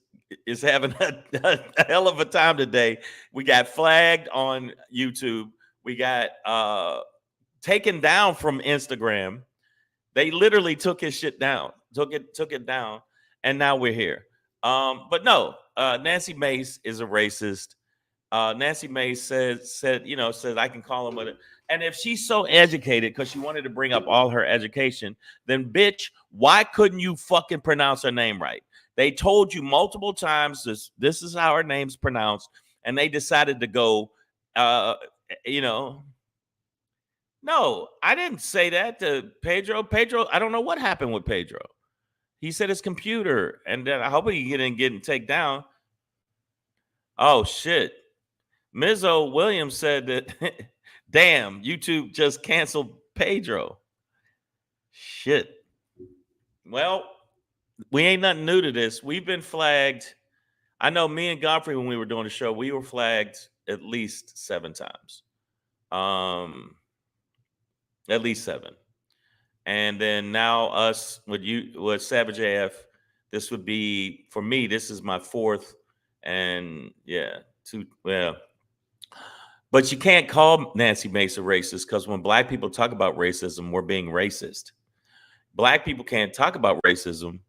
is having a hell of a time today. We got flagged on YouTube. We got taken down from Instagram. They literally took his shit down, took it down, and now we're here. But no, Nancy Mace is a racist. Nancy Mace said I can call him with it. And if she's so educated because she wanted to bring up all her education, then bitch, why couldn't you fucking pronounce her name right? They told you multiple times this is how her name's pronounced, and they decided to go, No, I didn't say that to Pedro. Pedro, I don't know what happened with Pedro. He said his computer, and then I hope he didn't get take down. Oh shit. Mizzo Williams said that, damn, YouTube just canceled Pedro. Shit. Well, we ain't nothing new to this. We've been flagged. I know me and Godfrey, when we were doing the show, we were flagged at least 7 times. At least 7. And then now us with Savage AF, this would be, for me, this is my 4th. And yeah, 2, well. But you can't call Nancy Mace a racist because when black people talk about racism, we're being racist. Black people can't talk about racism.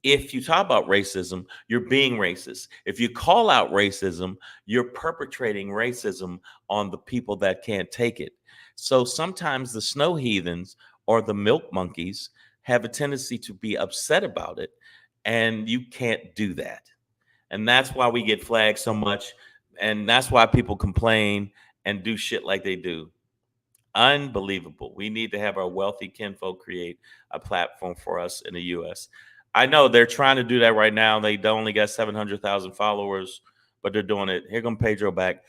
If you talk about racism, you're being racist. If you call out racism, you're perpetrating racism on the people that can't take it. So sometimes the snow heathens or the milk monkeys have a tendency to be upset about it, and you can't do that. And that's why we get flagged so much. And that's why people complain and do shit like they do. Unbelievable. We need to have our wealthy kinfolk create a platform for us in the U.S. I know they're trying to do that right now. They only got 700,000 followers, but they're doing it. Here comes Pedro back.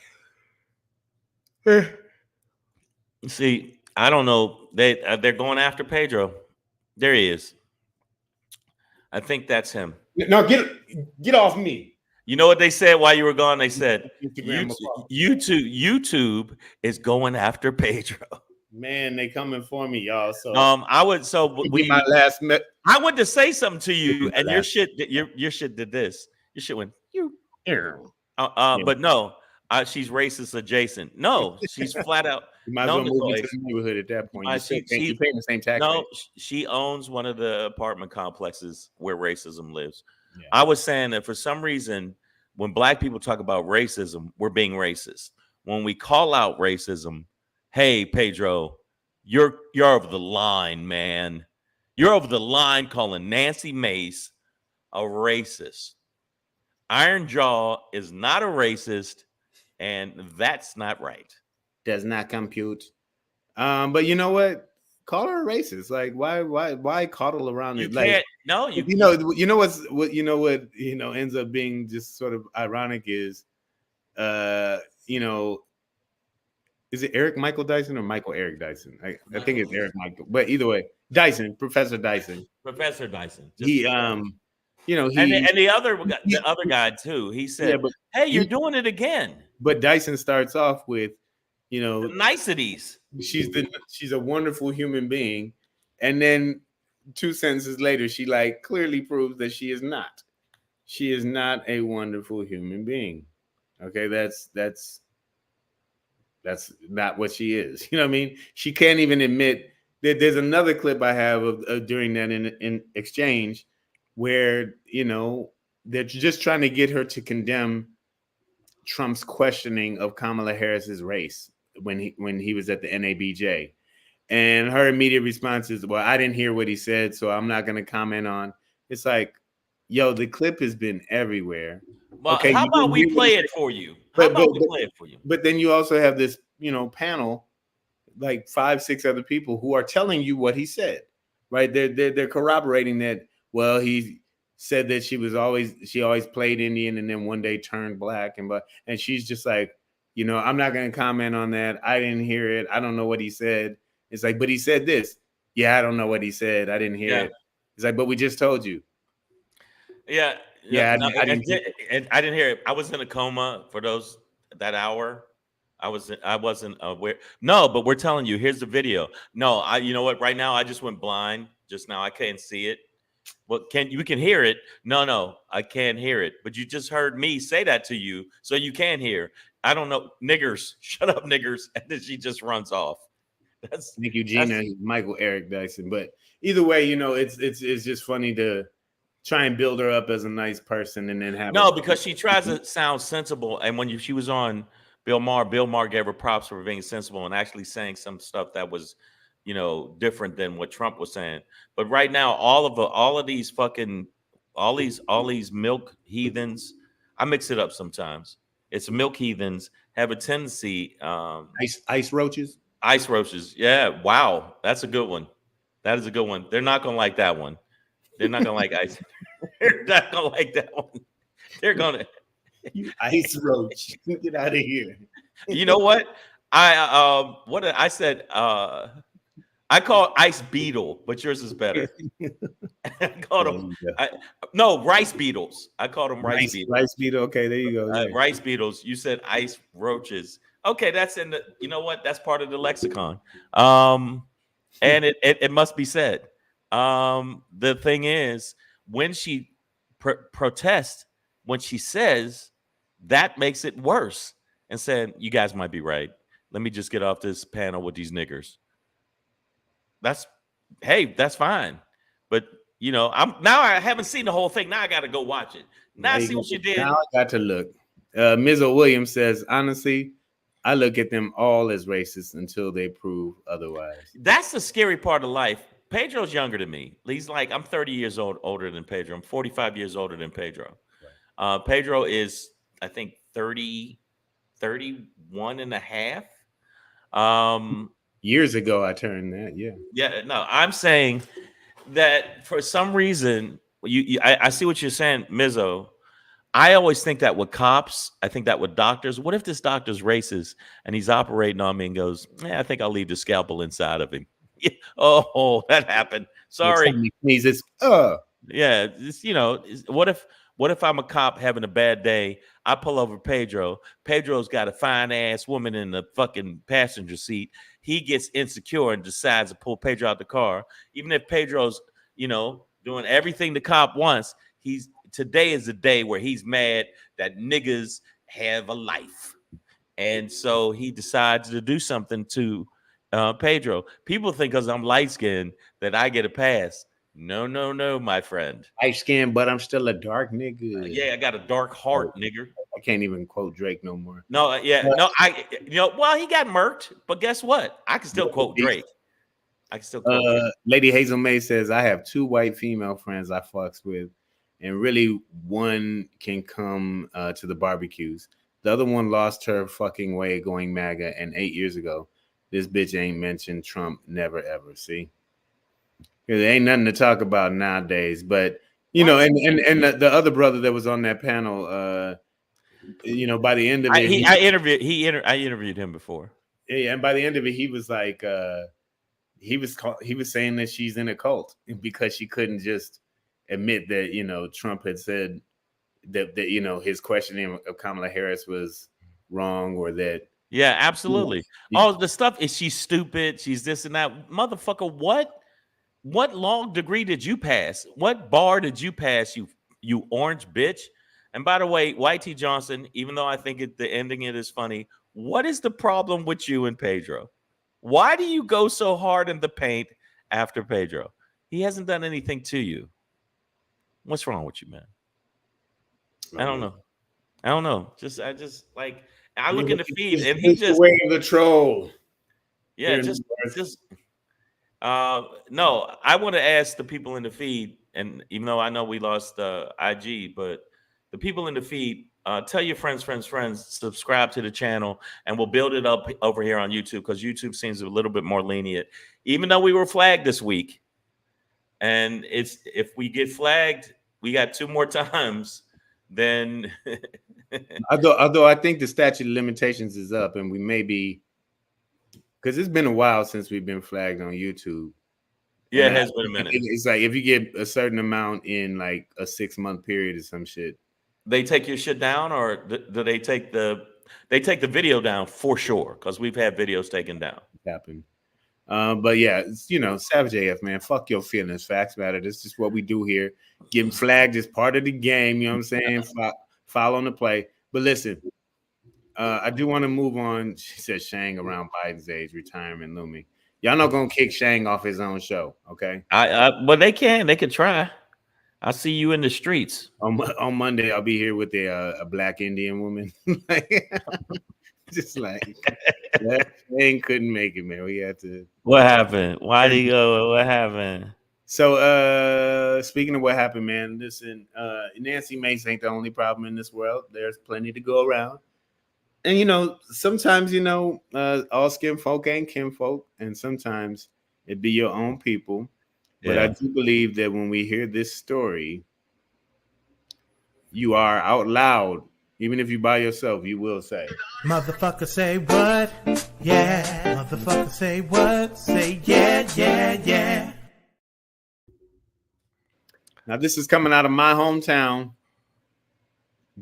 See, I don't know. They're going after Pedro. There he is. I think that's him. No, get off me. You know what they said while you were gone? They said Instagram YouTube is going after Pedro. Man, they coming for me, y'all. So I would my last I went to say something to you, and your shit did this. Your shit went but no, she's racist adjacent. No, she's flat out. You might as well move into the neighborhood at that point. You paying the same tax. No, she owns one of the apartment complexes where racism lives. Yeah. I was saying that for some reason, when black people talk about racism, we're being racist. When we call out racism, hey, Pedro, you're over the line, man. You're over the line calling Nancy Mace a racist. Iron Jaw is not a racist, and that's not right. Does not compute. But you know what? Call her a racist. Like, why coddle around it? Like, no, what ends up being just sort of ironic is, is it Eric Michael Dyson or Michael Eric Dyson? I think it's Eric Michael, but either way, Dyson, Professor Dyson. Professor Dyson. He and the other guy too. He said, "Hey, you're doing it again." But Dyson starts off with, the niceties. She's a wonderful human being, and then 2 sentences later, she clearly proves that she is not. She is not a wonderful human being. Okay, that's not what she is. You know what I mean? She can't even admit that. There's another clip I have of during that in exchange where they're just trying to get her to condemn Trump's questioning of Kamala Harris's race when he was at the NABJ, and her immediate response is, "Well, I didn't hear what he said, so I'm not going to comment on." It's like, yo, the clip has been everywhere. Well, okay, how about we play it for you? But then you also have this, panel, 5-6 other people who are telling you what he said, right? They're corroborating that. Well, he said that she always played Indian and then one day turned black, and she's just like, I'm not going to comment on that. I didn't hear it. I don't know what he said. It's like, but he said this. Yeah, I don't know what he said. I didn't hear it. It's like, but we just told you. Yeah. Yeah, I didn't hear it. I was in a coma for that hour. I wasn't aware. No, but we're telling you, here's the video. No, you know what? Right now, I just went blind just now. I can't see it. Well, you can hear it. No, I can't hear it. But you just heard me say that to you, so you can hear. I don't know, niggers. Shut up, niggers. And then she just runs off. Thank you, Gina. Michael Eric Dyson. But either way, it's just funny to try and build her up as a nice person and then have because she tries to sound sensible. And when she was on Bill Maher gave her props for being sensible and actually saying some stuff that was, different than what Trump was saying. But right now, all of these milk heathens, I mix it up sometimes. It's milk heathens have a tendency. Ice roaches. Ice roaches. Yeah. Wow. That's a good one. That is a good one. They're not going to like that one. They're not going to like ice. They're not going to like that one. They're going to. You ice roach. Get out of here. You know what? I said? I call ice beetle, but yours is better. I called them. Rice beetles. I called them rice beetles. Rice beetle. Okay, there you go. Rice beetles. You said ice roaches. Okay, that's in the. You know what? That's part of the lexicon. And it must be said. The thing is, when she protests, when she says, that makes it worse. And said, you guys might be right. Let me just get off this panel with these niggers. That's fine. But I haven't seen the whole thing. Now I got to go watch it. Now I see what you did. Now I got to look. Ms. Williams says, honestly, I look at them all as racist until they prove otherwise. That's the scary part of life. Pedro's younger than me. He's I'm 30 years older than Pedro. I'm 45 years older than Pedro. Right. Pedro is, I think, 31 and a half. Years ago, I turned that. Yeah. Yeah. No, I'm saying that for some reason, I see what you're saying, Mizzo. I always think that with cops, I think that with doctors. What if this doctor's racist and he's operating on me and goes, I think I'll leave the scalpel inside of him. Oh, that happened. Sorry. Sneezes. Yeah. What What if I'm a cop having a bad day? I pull over Pedro. Pedro's got a fine ass woman in the fucking passenger seat. He gets insecure and decides to pull Pedro out the car. Even if Pedro's, doing everything the cop wants, today is the day where he's mad that niggas have a life. And so he decides to do something to Pedro. People think because I'm light skinned that I get a pass. No, my friend. Light skinned, but I'm still a dark nigga. Yeah, I got a dark heart, nigger. I can't even quote Drake no more. No, he got murked, but guess what? I can still quote Drake. Lady Hazel May says, I have 2 white female friends I fucks with, and really one can come to the barbecues. The other one lost her fucking way going MAGA, and 8 years ago, this bitch ain't mentioned Trump never ever. See, there ain't nothing to talk about nowadays. But and the other brother that was on that panel, by the end of it, I interviewed him before. Yeah, and by the end of it, he was like, he was saying that she's in a cult because she couldn't just admit that Trump had said that his questioning of Kamala Harris was wrong, or that. Yeah, absolutely. All the stuff is she's stupid, she's this and that. Motherfucker, what law degree did you pass? What bar did you pass, you orange bitch? And by the way, YT Johnson, even though I think the ending it is funny, what is the problem with you and Pedro? Why do you go so hard in the paint after Pedro? He hasn't done anything to you. What's wrong with you, man? I don't know. I look in the feed and he just way of the troll. Yeah, no, I want to ask the people in the feed, and even though I know we lost IG, but the people in the feed, tell your friends, subscribe to the channel, and we'll build it up over here on YouTube, because YouTube seems a little bit more lenient, even though we were flagged this week. And if we get flagged, we got 2 more times. Then although I think the statute of limitations is up, and we may be, because it's been a while since we've been flagged on YouTube. Yeah, it has been a minute. It's like if you get a certain amount in like a 6-month period or some shit, they take your shit down, or do they take the video down for sure? Because we've had videos taken down. Happened. But yeah, Savage AF, man, fuck your feelings. Facts matter. This is just what we do here. Getting flagged is part of the game. You know what I'm saying? Foul on the play. But listen, I do want to move on. She said Shang around Biden's age, retirement looming. Y'all not gonna kick Shang off his own show, okay? But they could try. I see you in the streets. On Monday, I'll be here with a black Indian woman. Just like Shang couldn't make it, man. We had to. What happened? Why did he go? What happened? So speaking of what happened, man, listen, Nancy Mace ain't the only problem in this world. There's plenty to go around. And sometimes all skin folk ain't kinfolk, and sometimes it be your own people. But I do believe that when we hear this story, you are out loud, even if you by yourself, you will say, Motherfucker say what? Yeah. Motherfucker say what? Say yeah. Now, this is coming out of my hometown,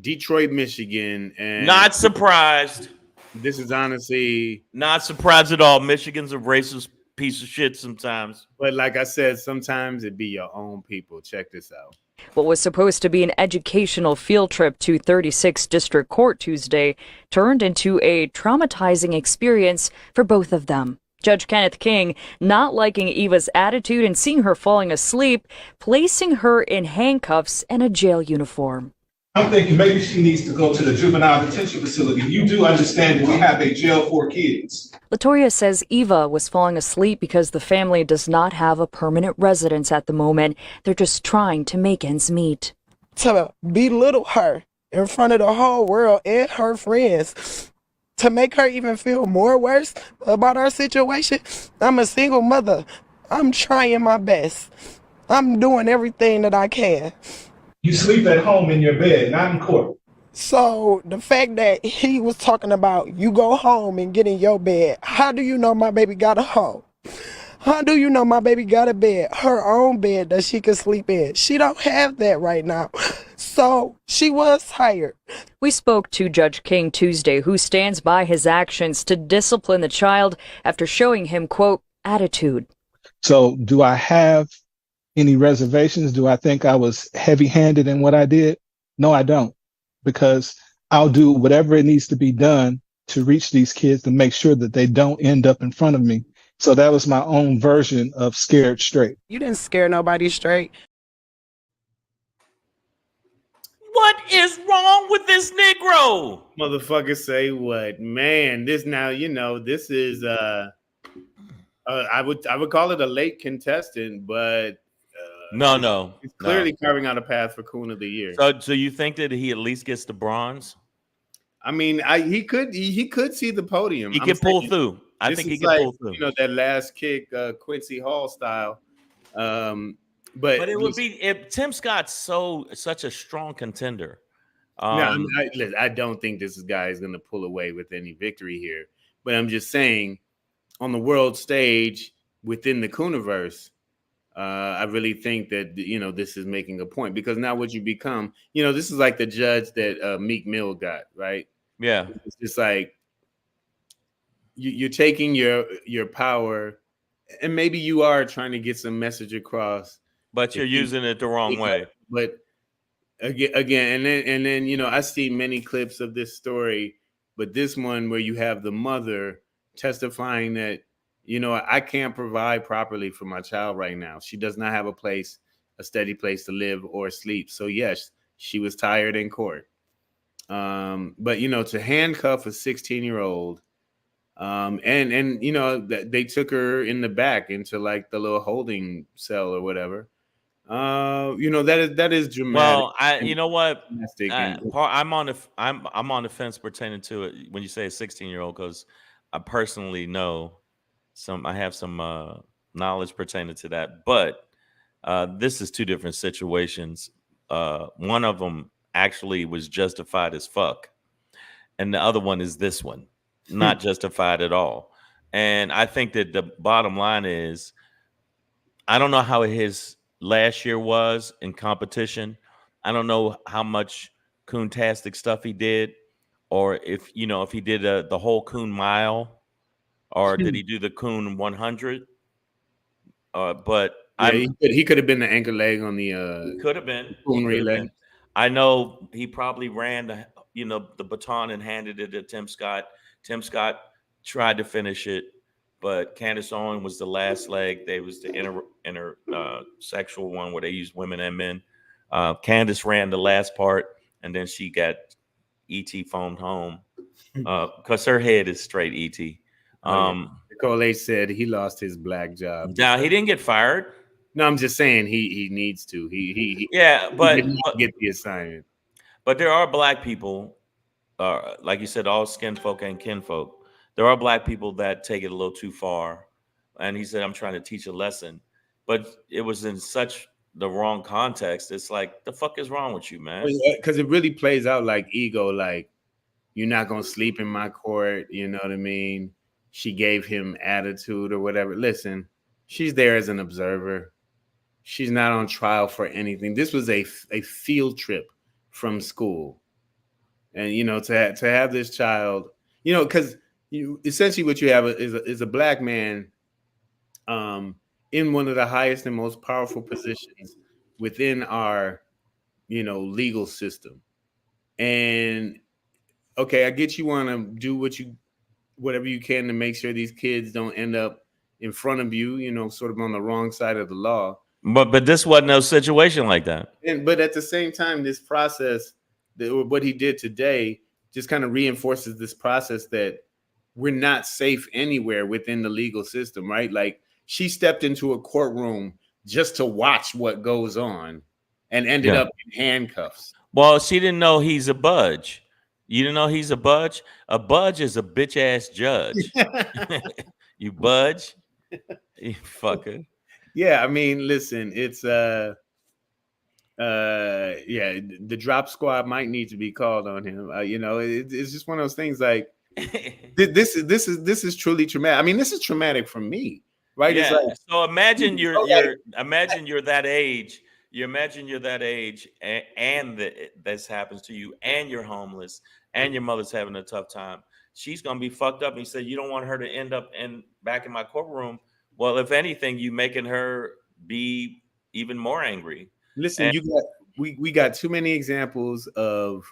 Detroit, Michigan. And not surprised. This is honestly not surprised at all. Michigan's a racist piece of shit sometimes. But like I said, sometimes it be your own people. Check this out. What was supposed to be an educational field trip to 36th District Court Tuesday turned into a traumatizing experience for both of them. Judge Kenneth King not liking Eva's attitude and seeing her falling asleep, placing her in handcuffs and a jail uniform. I'm thinking maybe she needs to go to the juvenile detention facility. You do understand that we have a jail for kids. Latoya says Eva was falling asleep because the family does not have a permanent residence at the moment. They're just trying to make ends meet. To belittle her in front of the whole world and her friends, to make her even feel more worse about our situation. I'm a single mother. I'm trying my best. I'm doing everything that I can. You sleep at home in your bed, not in court. So the fact that he was talking about you go home and get in your bed, how do you know my baby got a home? How do you know my baby got a bed, her own bed that she can sleep in? She don't have that right now. So she was tired. We spoke to Judge King Tuesday, who stands by his actions to discipline the child after showing him, quote, attitude. So do I have any reservations? Do I think I was heavy-handed in what I did? No, I don't, because I'll do whatever it needs to be done to reach these kids to make sure that they don't end up in front of me. So that was my own version of scared straight. You didn't scare nobody straight. What is wrong with this Negro? Motherfucker say what? Man, this now, this is I would call it a late contestant, but No. it's clearly carving out a path for Coon of the Year. So you think that he at least gets the bronze? I mean, he could see the podium. He can pull through. I think he can pull through. That last kick, Quincy Hall style. But it would be if Tim Scott's such a strong contender. I don't think this guy is going to pull away with any victory here. But I'm just saying, on the world stage within the Cooniverse, I really think that this is making a point, because now what you become, this is like the judge that Meek Mill got, right? Yeah, it's just like you're taking your power, and maybe you are trying to get some message across, but you're using it the wrong way. But again, and then I see many clips of this story, but this one where you have the mother testifying that I can't provide properly for my child right now. She does not have a steady place to live or sleep. So yes, she was tired in court. But to handcuff a 16-year-old, and they took her in the back into like the little holding cell or whatever. That is dramatic. Well, you know what? I'm on the fence pertaining to it when you say a 16-year-old, because I personally know I have some knowledge pertaining to that, but this is two different situations. One of them actually was justified as fuck, and the other one is this one, not justified at all. And I think that the bottom line is, I don't know how his last year was in competition. I don't know how much coontastic stuff he did, or if he did the whole coon mile, or did he do the coon 100? But he could have been the anchor leg on the could have been coon relay. I know he probably ran the baton and handed it to Tim Scott. Tim Scott tried to finish it, but Candace Owen was the last leg. They was the inter sexual one where they used women and men. Candace ran the last part, and then she got ET phoned home because her head is straight ET. Nicole H said he lost his black job. Now he didn't get fired. No, I'm just saying he needs to. He did not get the assignment. But there are black people, like you said, all skin folk and kinfolk. There are black people that take it a little too far. And he said, I'm trying to teach a lesson. But it was in such the wrong context. It's like, the fuck is wrong with you, man? Because it really plays out like ego, like, you're not going to sleep in my court. You know what I mean? She gave him attitude or whatever. Listen, she's there as an observer. She's not on trial for anything. This was a field trip from school. And, to have this child, because essentially what you have is a black man in one of the highest and most powerful positions within our, legal system. And, okay, I get you want to do whatever you can to make sure these kids don't end up in front of you, sort of on the wrong side of the law. But this wasn't no situation like that. But at the same time, this process, what he did today, just kind of reinforces this process that we're not safe anywhere within the legal system, right? Like, she stepped into a courtroom just to watch what goes on and ended up in handcuffs. Well, she didn't know he's a budge. You didn't know he's a budge? A budge is a bitch ass judge. You budge? You fucker. Yeah, I mean, listen, it's the drop squad might need to be called on him. It's just one of those things. Like, this is truly traumatic. I mean, this is traumatic for me. right? It's Yeah. like, So imagine like, imagine you're that age. You imagine you're that age, and this happens to you, and you're homeless, and your mother's having a tough time. She's gonna be fucked up. And he said, you don't want her to end up back in my courtroom. Well, if anything, you making her be even more angry. listen, And we got too many examples of,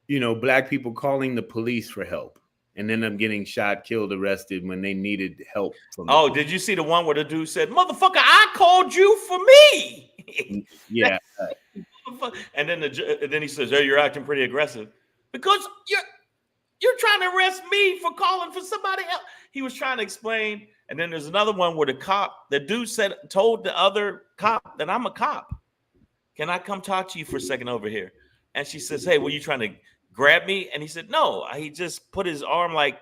you know, black people calling the police for help and then them getting shot, killed, arrested when they needed help from the did you see the one where the dude said, "Motherfucker, I called you for me"? yeah. And then he says, "Oh, you're acting pretty aggressive because you're trying to arrest me for calling for somebody else." He was trying to explain. And then there's another one where the dude told the other cop that I'm a cop. Can I come talk to you for a second over here? And she says, "Hey, were you trying to grab me?" And he said, "No." He just put his arm like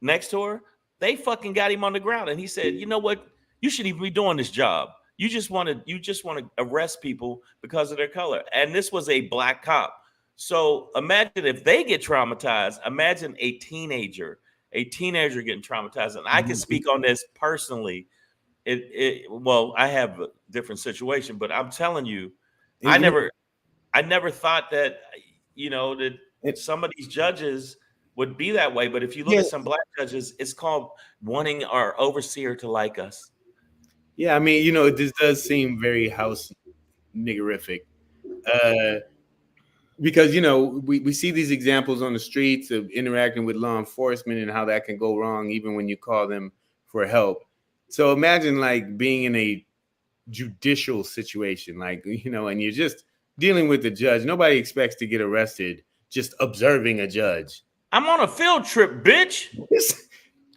next to her. They fucking got him on the ground. And he said, "You know what? You shouldn't even be doing this job. You just want to arrest people because of their color." And this was a black cop. So imagine if they get traumatized. Imagine a teenager getting traumatized. And I can speak on this personally. Well, I have a different situation, but I'm telling you, I never thought that, that some of these judges would be that way. But if you look at some black judges, it's called wanting our overseer to like us. Yeah, I mean, you know, this does seem very house niggerific. Because, you know, we see these examples on the streets of interacting with law enforcement and how that can go wrong even when you call them for help. So imagine like being in a judicial situation, like, you know, and you're just dealing with the judge. Nobody expects to get arrested just observing a judge. I'm on a field trip, bitch.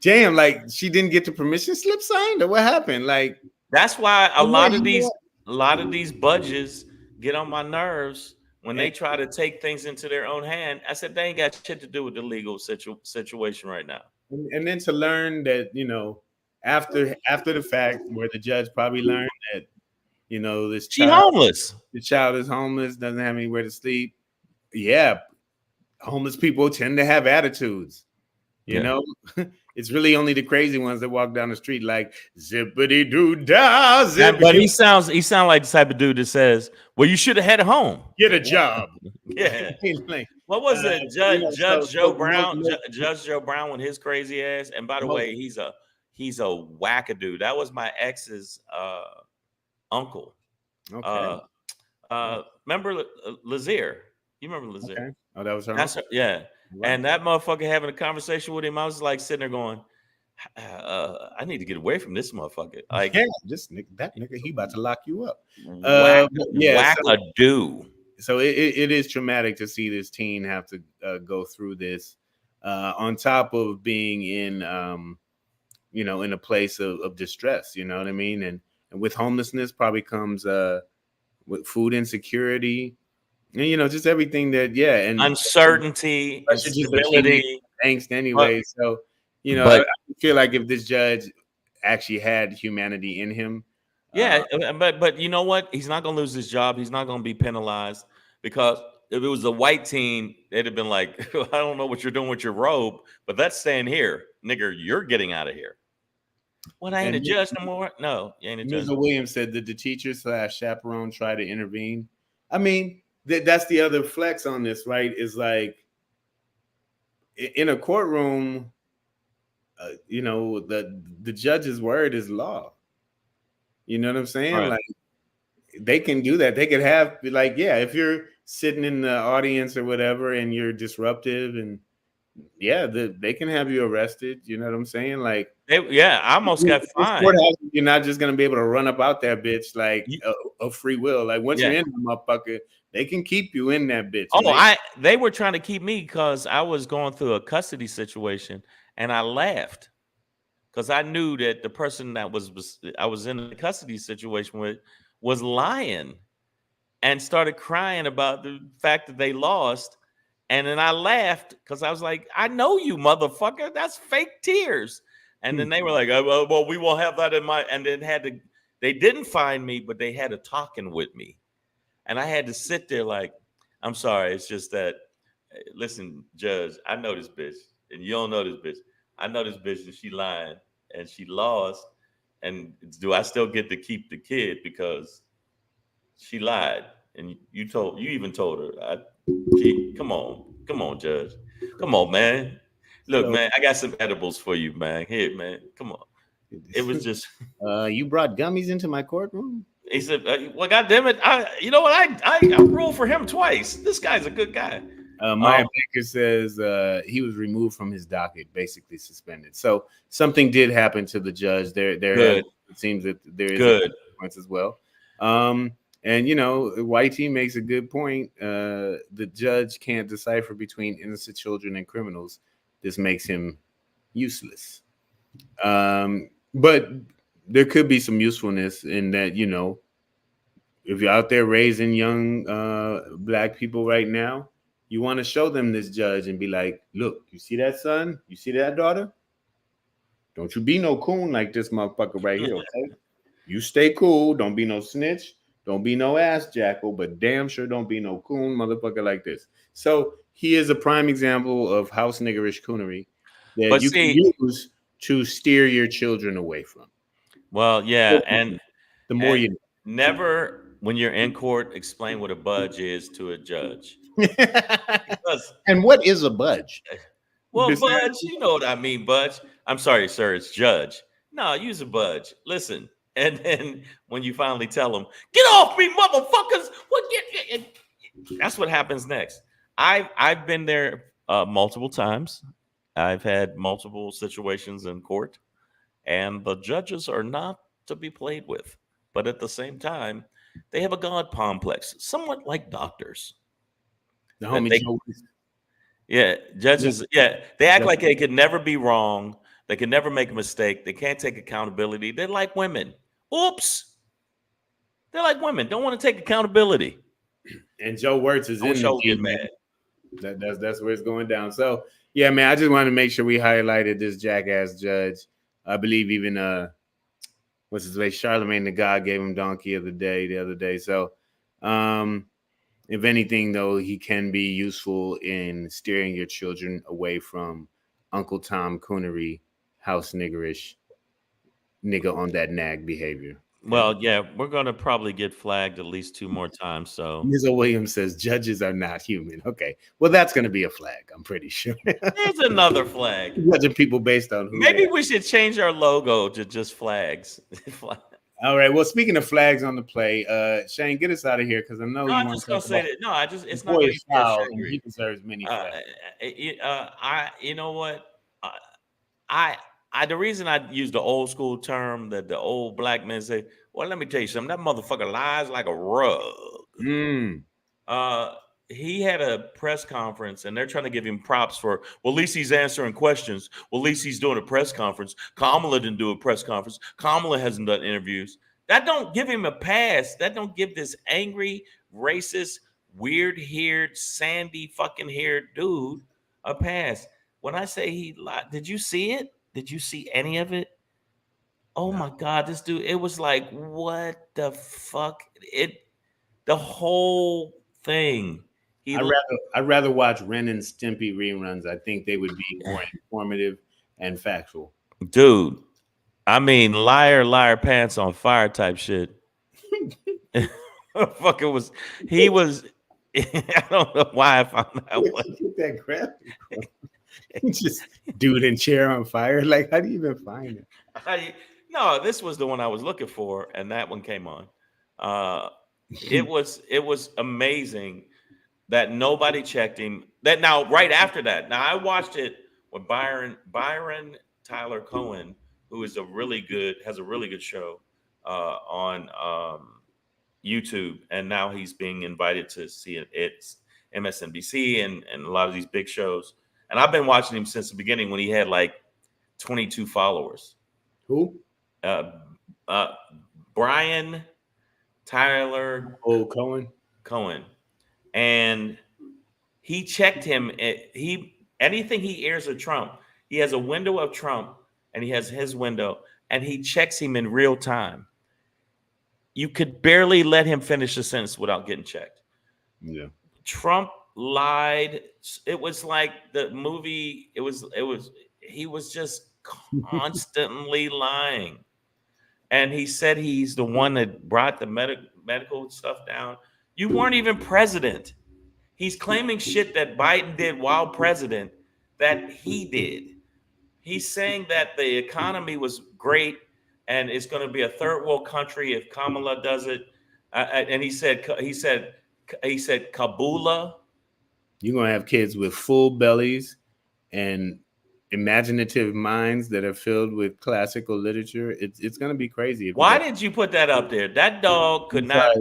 Damn, like she didn't get the permission slip signed, or what happened? Like, that's why a lot of these budges get on my nerves when they try to take things into their own hand. I said, they ain't got shit to do with the legal situation right now. And then to learn that, you know, after the fact, where the judge probably learned that, you know, the child is homeless, doesn't have anywhere to sleep. Yeah, homeless people tend to have attitudes. You know, it's really only the crazy ones that walk down the street like zippity doo dah. But he sounds like the type of dude that says, "Well, you should have had a home, get a job." Yeah. What was it, Judge Joe Brown? Judge Joe Brown with his crazy ass. And by the way, he's a wackadoo. That was my ex's uncle. Okay. Remember Lazier? You remember Lazier? Okay. Oh, that was her. That's her, yeah. Wow. And that motherfucker having a conversation with him, I was like sitting there going, I need to get away from this motherfucker. Like, yeah, that nigga, he about to lock you up. Wackadoo. So it is traumatic to see this teen have to go through this, on top of being in, you know, in a place of distress. You know what I mean? And with homelessness probably comes with food insecurity. And, you know, just everything that, and uncertainty, instability, angst anyway. So, you know, I feel like if this judge actually had humanity in him. But you know what? He's not going to lose his job. He's not going to be penalized, because if it was a white teen, they'd have been like, I don't know what you're doing with your robe, but that's staying here. Nigger, you're getting out of here. What, I ain't a judge no more? No, you ain't a judge. Mr. Williams said, did the teacher / chaperone try to intervene? I mean, that's the other flex on this, right? Is like in a courtroom, you know, the judge's word is law. You know what I'm saying? Right. Like they can do that. They could have like, if you're sitting in the audience or whatever and you're disruptive, and they can have you arrested. You know what I'm saying? Like, I almost got fined. You're not just gonna be able to run up out that bitch like a free will. Like once you're in the motherfucker, they can keep you in that bitch. They were trying to keep me because I was going through a custody situation, and I laughed because I knew that the person that I was in a custody situation with was lying, and started crying about the fact that they lost. And then I laughed because I was like, I know you, motherfucker. That's fake tears. And then they were like, oh, well, we won't have that in my. And then they didn't find me, but they had a talking with me. And I had to sit there like, I'm sorry. It's just that, listen, Judge, I know this bitch, and you don't know this bitch. I know this bitch, and she lying. and she lost. And do I still get to keep the kid because she lied? And you even told her, come on, Judge. Come on, man. Look, man, I got some edibles for you, man. Here, man. Come on. It was just you brought gummies into my courtroom? He said, well, goddamn it. You know what? I ruled for him twice. This guy's a good guy. Maya Baker says he was removed from his docket, basically suspended. So something did happen to the judge. It seems that there is a consequence as well. And, you know, Whitey makes a good point. The judge can't decipher between innocent children and criminals. This makes him useless. But there could be some usefulness in that, you know, if you're out there raising young black people right now, you want to show them this judge and be like, look, you see that son? You see that daughter? Don't you be no coon like this motherfucker right here, okay? You stay cool. Don't be no snitch. Don't be no ass jackal, but damn sure don't be no coon motherfucker like this. So he is a prime example of house niggerish coonery that you can use to steer your children away from. Well, yeah, and the more you know. Never, when you're in court, explain what a budge is to a judge. And what is a budge? Well, budge, you know what I mean, budge. I'm sorry, sir, it's judge. No, use a budge. Listen, and then when you finally tell them, get off me, motherfuckers! That's what happens next. I've been there multiple times. I've had multiple situations in court, and the judges are not to be played with. But at the same time, they have a God complex, somewhat like doctors. Judges, they act like they could never be wrong. They can never make a mistake. They can't take accountability. They're like women. Oops. They're like women. Don't want to take accountability. And Joe Wirtz is in the get mad. That's where it's going down. So yeah, man, I just wanted to make sure we highlighted this jackass judge. I believe even what's his name? Charlemagne the God gave him donkey of the day the other day. So if anything, though, he can be useful in steering your children away from Uncle Tom coonery, house niggerish, nigga on that nag behavior. Well, yeah, we're going to probably get flagged at least 2 more times. So Mr. Williams says judges are not human. Okay, well, that's going to be a flag, I'm pretty sure. There's another flag. Judging people based on who. Maybe we should change our logo to just flags. All right. Well, speaking of flags on the play, Shane, get us out of here because I know you I'm want just to gonna say that. No, it's not gonna be foul, and he deserves many flags. You know what? The reason I use the old school term that the old black men say, well, let me tell you something. That motherfucker lies like a rug. He had a press conference and they're trying to give him props for, well, at least he's answering questions. Well, at least he's doing a press conference. Kamala didn't do a press conference. Kamala hasn't done interviews. That don't give him a pass. That don't give this angry, racist, weird-haired, sandy fucking haired dude a pass. When I say he lied, did you see it? Did you see any of it? Oh my God, this dude, it was like, what the fuck? The whole thing. I'd rather watch Ren and Stimpy reruns. I think they would be more informative and factual. Dude, I mean, liar, liar, pants on fire type shit. Fuck, he was, I don't know why I found that one. Get that graphic. Just dude in chair on fire. Like, how do you even find it? No, this was the one I was looking for, and that one came on. It was amazing that nobody checked him. That now, right after that, now I watched it with Byron Tyler Cohen, who is has a really good show on YouTube, and now he's being invited to see it's MSNBC and a lot of these big shows. And I've been watching him since the beginning when he had like 22 followers. Who? Brian Tyler Cohen. And he checked him. Anything he airs of Trump, he has a window of Trump and he has his window and he checks him in real time. You could barely let him finish a sentence without getting checked. Yeah. Trump lied. It was like the movie. He was just constantly lying. And he said he's the one that brought the medical stuff down. You weren't even president. He's claiming shit that Biden did while president that he did. He's saying that the economy was great and it's going to be a third world country if Kamala does it. And he said Kabula. You're gonna have kids with full bellies and imaginative minds that are filled with classical literature. It's gonna be crazy. Why did you put that up there? That dog could not.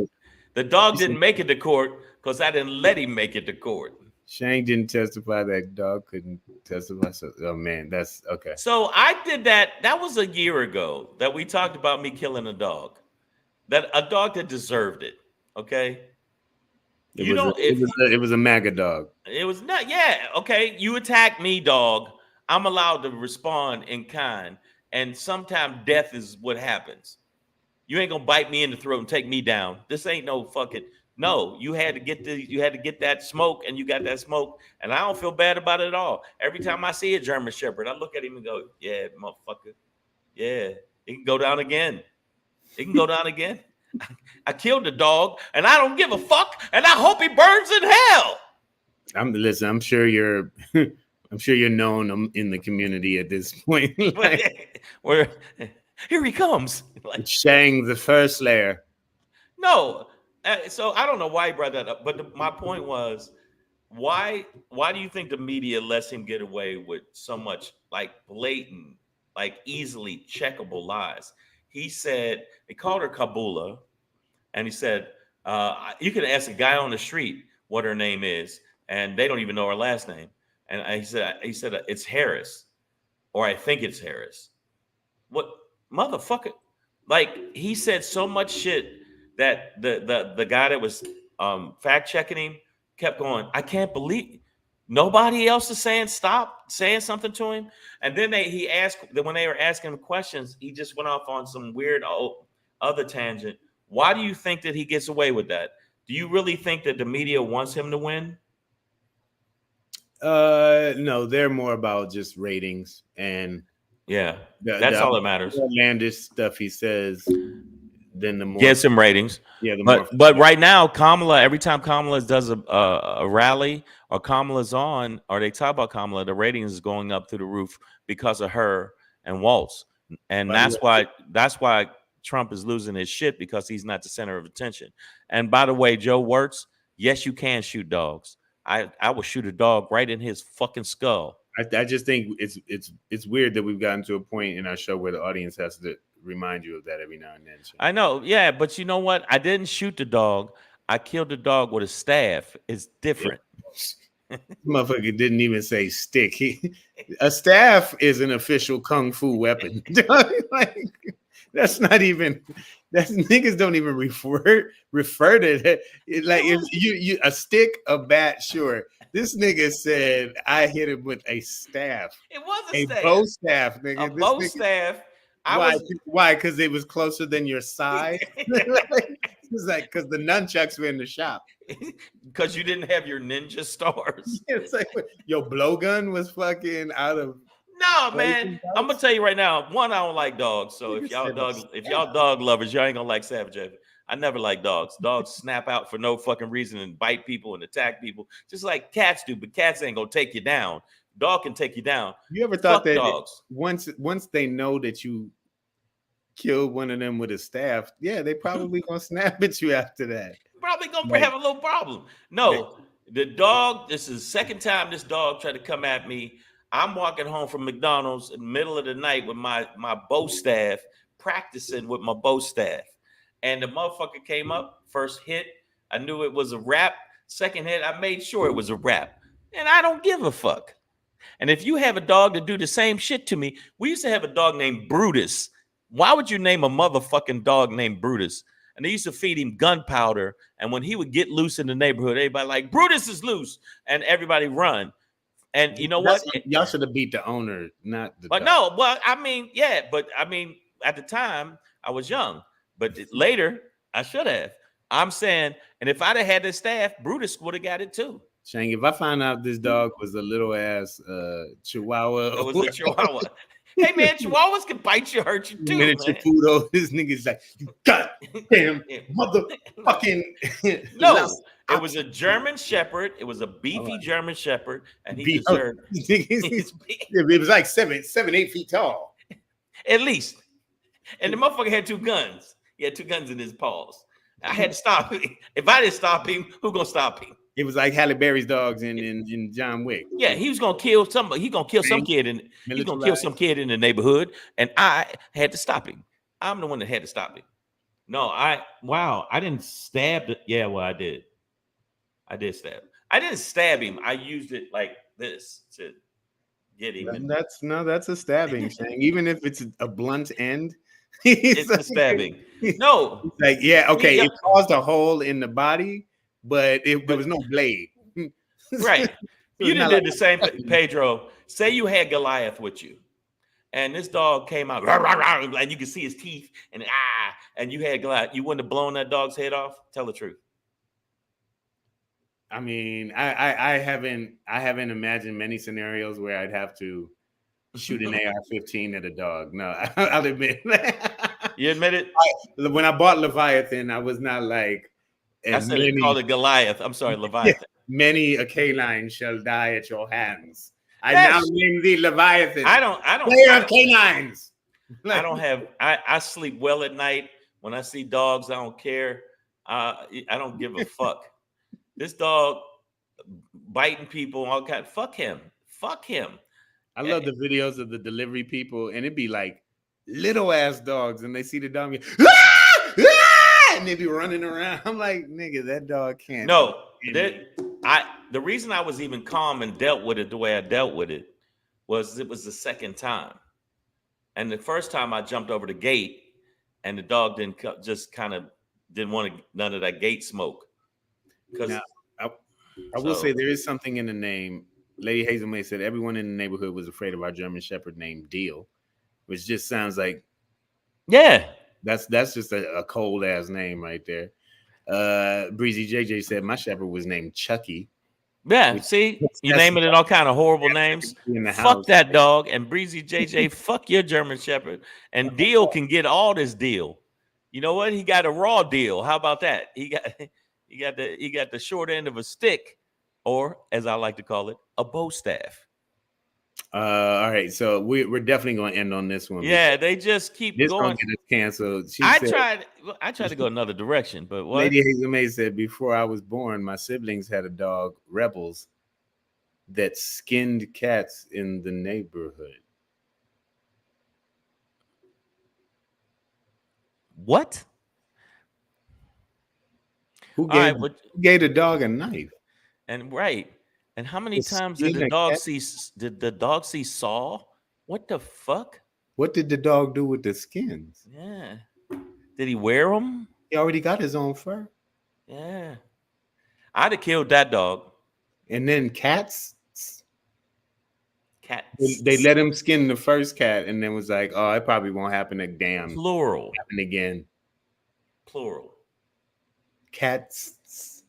The dog didn't make it to court because I didn't let him make it to court. Shang didn't testify. That dog couldn't testify. So, oh man, that's okay. So I did that. That was a year ago that we talked about me killing a dog. That a dog that deserved it. Okay. It was a MAGA dog. It was not. Yeah. Okay. You attack me, dog. I'm allowed to respond in kind, and sometimes death is what happens. You ain't gonna bite me in the throat and take me down. This ain't no fucking. No, you had to get that smoke, and you got that smoke, and I don't feel bad about it at all. Every time I see a German Shepherd, I look at him and go, "Yeah, motherfucker, yeah, it can go down again. It can go down again." I killed the dog, and I don't give a fuck, and I hope he burns in hell. I'm sure you're I'm sure you're known in the community at this point. Where here he comes, like Shang the first layer. No, so I don't know why he brought that up, but my point was, why do you think the media lets him get away with so much like blatant, like easily checkable lies? He said they called her Kabula, and he said you can ask a guy on the street what her name is, and they don't even know her last name. And he said it's Harris, or I think it's Harris. What motherfucker? Like he said so much shit that the guy that was fact checking him kept going. I can't believe nobody else is saying stop saying something to him. And then he asked when they were asking him questions, he just went off on some weird other tangent. Why do you think that he gets away with that? Do you really think that the media wants him to win? No, they're more about just ratings and that's all that matters. The outlandish stuff he says, then the more get some ratings. Yeah, but right now, Kamala, every time Kamala does a rally or Kamala's on, or they talk about Kamala, the ratings is going up through the roof because of her and Waltz, and that's why Trump is losing his shit, because he's not the center of attention. And by the way, Joe Wirtz, yes, you can shoot dogs. I will shoot a dog right in his fucking skull. I just think it's weird that we've gotten to a point in our show where the audience has to remind you of that every now and then. I know, yeah, but you know what? I didn't shoot the dog. I killed the dog with a staff. It's different. Motherfucker didn't even say stick. A staff is an official kung fu weapon. Like, that's not even. That's niggas don't even refer to it. Like if you a stick, a bat, sure. This nigga said I hit him with a staff. It was a staff. Bow staff, nigga. A bow staff. Why? Because it was closer than your side. It's like because the nunchucks were in the shop. Because you didn't have your ninja stars. It's like your blowgun was fucking out of. No, man. I'm gonna tell you right now. One, I don't like dogs. So if y'all dog lovers, y'all ain't gonna like Savage Evan. I never like dogs. Dogs snap out for no fucking reason and bite people and attack people, just like cats do. But cats ain't gonna take you down. Dog can take you down. You ever thought that dogs, once they know that you killed one of them with a staff, yeah, they probably gonna snap at you after that. Probably gonna have a little problem. No, the dog. This is the second time this dog tried to come at me. I'm walking home from McDonald's in the middle of the night with my bow staff, practicing with my bow staff. And the motherfucker came up, first hit, I knew it was a wrap. Second hit, I made sure it was a wrap. And I don't give a fuck. And if you have a dog to do the same shit to me, we used to have a dog named Brutus. Why would you name a motherfucking dog named Brutus? And they used to feed him gunpowder. And when he would get loose in the neighborhood, everybody like, Brutus is loose. And everybody run. And you know what? Y'all should have beat the owner, not the dog. No, well, I mean, yeah, but I mean, at the time, I was young. But later, I should have. I'm saying, and if I'd have had this staff, Brutus would have got it too. Shang, if I find out this dog was a little ass Chihuahua. It was a Chihuahua. Hey man, Chihuahuas can bite you, hurt you too, Miniature man. poodle. This nigga's like, you goddamn motherfucking. No, it was a German Shepherd. It was a beefy German Shepherd, and he deserved. It was like 7, 8 feet tall, at least. And the motherfucker had 2 guns. He had 2 guns in his paws. I had to stop him. If I didn't stop him, who gonna stop him? It was like Halle Berry's dogs in John Wick. Yeah, he was gonna kill somebody. He's gonna kill some kid in. He's gonna kill some kid in the neighborhood, and I had to stop him. I'm the one that had to stop him. No, I didn't stab it. Yeah, well, I did. I did stab. I didn't stab him. I used it like this to get him. That's a stabbing thing. Even if it's a blunt end, it's a stabbing. No, like okay, it caused a hole in the body, but there was no blade. Right. You did the same thing, Pedro. Say you had Goliath with you, and this dog came out, rah, rah, rah, and you can see his teeth, and you had Goliath. You wouldn't have blown that dog's head off? Tell the truth. I mean, I haven't imagined many scenarios where I'd have to shoot an AR-15 at a dog. No, I'll admit. You admit it? When I bought Leviathan, I was not like. I said they called it Goliath. I'm sorry, Leviathan. Many a canine shall die at your hands. I now name thee Leviathan. I don't. Player of canines. I don't have. I sleep well at night. When I see dogs, I don't care. I don't give a fuck. This dog biting people, all kind. Fuck him. Fuck him. I love the videos of the delivery people, and it'd be like little ass dogs, and they see the dog, and they be running around. I'm like, nigga, that dog can't. No, the reason I was even calm and dealt with it the way I dealt with it was the second time, and the first time I jumped over the gate, and the dog didn't want none of that gate smoke. Because I will say there is something in the name. Lady Hazel May said everyone in the neighborhood was afraid of our German Shepherd named Deal, which just sounds like, that's just a cold ass name right there. Breezy JJ said my Shepherd was named Chucky. Yeah, see, you naming it all kind of horrible names. Fuck that dog. And Breezy JJ, fuck your German Shepherd. And Deal can get all this deal. You know what? He got a raw deal. How about that? He got the short end of a stick, or as I like to call it, a bow staff. All right, so we're definitely going to end on this one. Yeah, they just keep this going. Get us canceled. I tried to go another direction, but what? Lady Hazel May said before I was born, my siblings had a dog, Rebels, that skinned cats in the neighborhood. What? Who gave the dog a knife? And right. And how many times did the dog see Saw? What the fuck? What did the dog do with the skins? Yeah. Did he wear them? He already got his own fur. Yeah. I'd have killed that dog. And then cats. They let him skin the first cat and then was like, oh, it probably won't happen again. Plural. Happen again. Plural. Cats.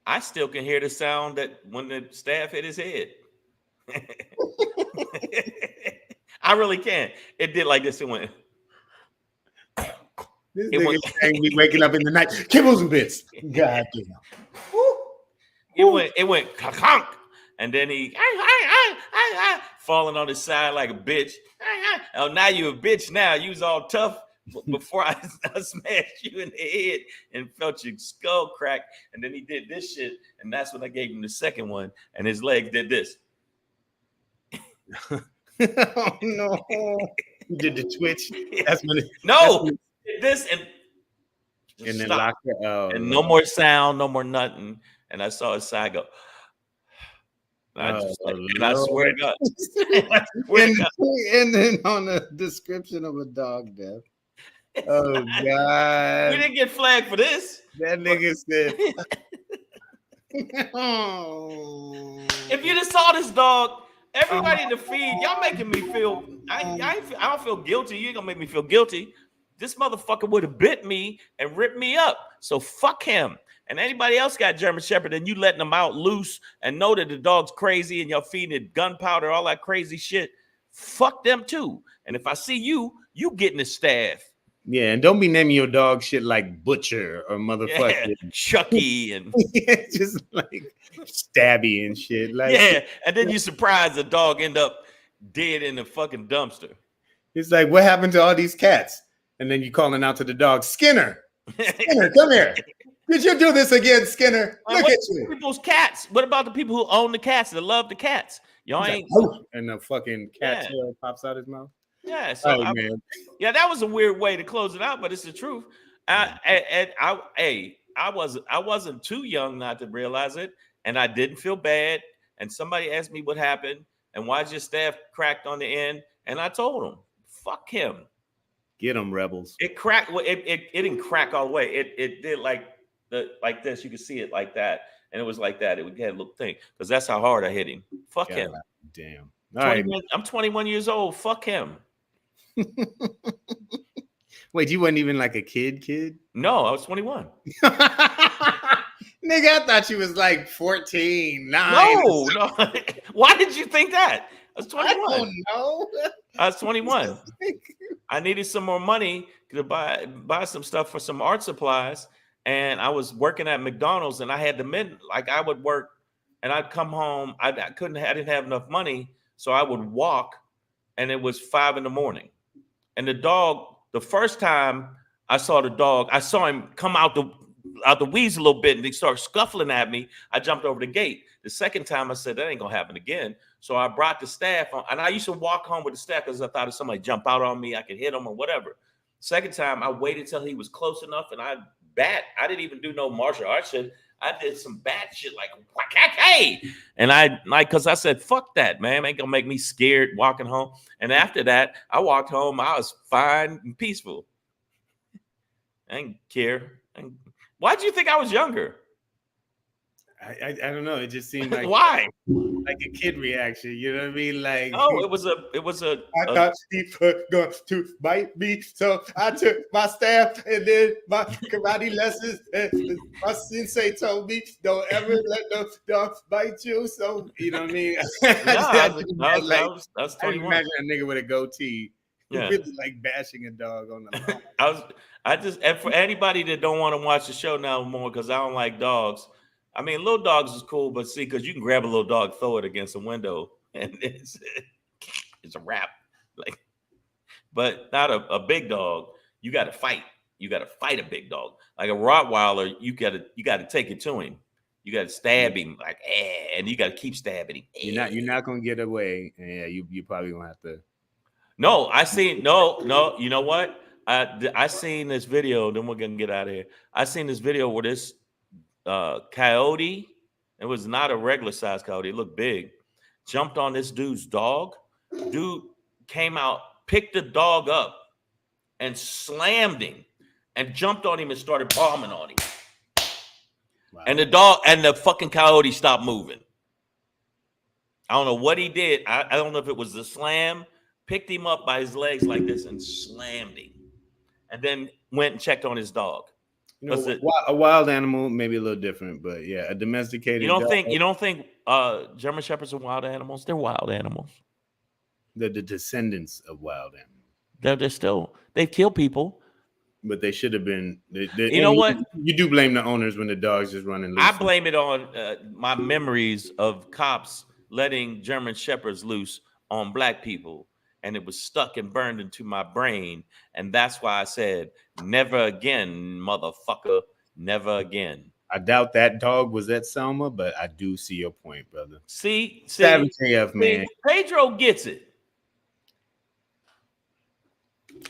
I still can hear the sound that when the staff hit his head. I really can. It did like this. It went. This nigga saying we waking up in the night. Kibbles and bits. God damn. It went conk. And then he falling on his side like a bitch. Oh, now you a bitch now. You was all tough before I smashed you in the head and felt your skull crack. And then he did this shit. And that's when I gave him the second one. And his legs did this. Oh, no. He did the twitch. That's when Did this and then locked it out. And no more sound, no more nothing. And I saw his side go. I swear to God. And then on the description of a dog death. Oh God. We didn't get flagged for this. That nigga said. If you just saw this dog, everybody in the feed, y'all making me feel. I don't feel guilty. You ain't gonna make me feel guilty. This motherfucker would have bit me and ripped me up. So fuck him. And anybody else got German Shepherd and you letting them out loose and know that the dog's crazy and y'all feeding it gunpowder, all that crazy shit. fuck them too. And if I see you, you getting the staff. Yeah, and don't be naming your dog shit like Butcher or motherfucker. Yeah, Chucky and just like Stabby and shit. Like, yeah, and then you surprise the dog end up dead in the fucking dumpster. It's like, what happened to all these cats? And then you calling out to the dog, Skinner, come here. Did you do this again, Skinner? Look at you. People's cats. What about the people who own the cats that love the cats? Y'all ain't. And the fucking cat tail pops out his mouth. Yeah. So man. Yeah, that was a weird way to close it out, but it's the truth. I wasn't too young not to realize it, and I didn't feel bad. And somebody asked me what happened and why's your staff cracked on the end, and I told them, fuck him. Get them, rebels. It cracked. It didn't crack all the way. It did like this. You could see it like that, and it was like that. It had a little thing because that's how hard I hit him. Fuck him. Damn. All right. I'm 21 years old. Fuck him. Wait, you weren't even like a kid? No, I was 21. Nigga, I thought you was like 14, 9. No. Why did you think that? I was 21. I don't know. I was 21. I needed some more money to buy some stuff for some art supplies, and I was working at McDonald's, and I had I would work, and I'd come home. I didn't have enough money, so I would walk, and it was 5 a.m. And the dog, the first time I saw the dog, I saw him come out the weeds a little bit, and he started scuffling at me. I jumped over the gate. The second time I said, that ain't gonna happen again. So I brought the staff on, and I used to walk home with the staff because I thought if somebody jump out on me, I could hit him or whatever. Second time, I waited till he was close enough, and I didn't even do no martial arts shit. I did some bad shit like, hey, and because I said, fuck that, man. Ain't gonna make me scared walking home. And after that, I walked home. I was fine and peaceful. I didn't care. Why do you think I was younger? I don't know. It just seemed like why? Like a kid reaction. You know what I mean? Like, oh, it was a. I thought she was going to bite me, so I took my staff and then my karate lessons. And my sensei told me, "Don't ever let those dogs bite you." So you know what I mean? I was 21. I imagine a nigga with a goatee. Yeah. Really like bashing a dog on the and for anybody that don't want to watch the show now more because I don't like dogs. I mean, little dogs is cool, but see, because you can grab a little dog, throw it against a window, and it's a wrap. Like, but not a big dog. You got to fight. You got to fight a big dog. Like a Rottweiler, you got to take it to him. You got to stab him, like, and you got to keep stabbing him. You're not gonna get away. Yeah, you probably gonna have to. No, no. You know what? I seen this video. Then we're gonna get out of here. I seen this video where this coyote, it was not a regular size coyote, it looked big, jumped on this dude's dog. Dude came out, picked the dog up and slammed him and jumped on him and started bombing on him. Wow. And the dog and the fucking coyote stopped moving. I don't know what he did. I don't know if it was the slam, picked him up by his legs like this and slammed him, and then went and checked on his dog. You know, a wild animal may be a little different, but yeah, a domesticated. You don't think German Shepherds are wild animals? They're wild animals. They're the descendants of wild animals. They've killed people, but they should have been. You know what? You do blame the owners when the dogs just running loose. I blame it on my memories of cops letting German Shepherds loose on black people. And it was stuck and burned into my brain. And that's why I said, never again, motherfucker. Never again. I doubt that dog was at Selma, but I do see your point, brother. See, Savage AF, man. Pedro gets it.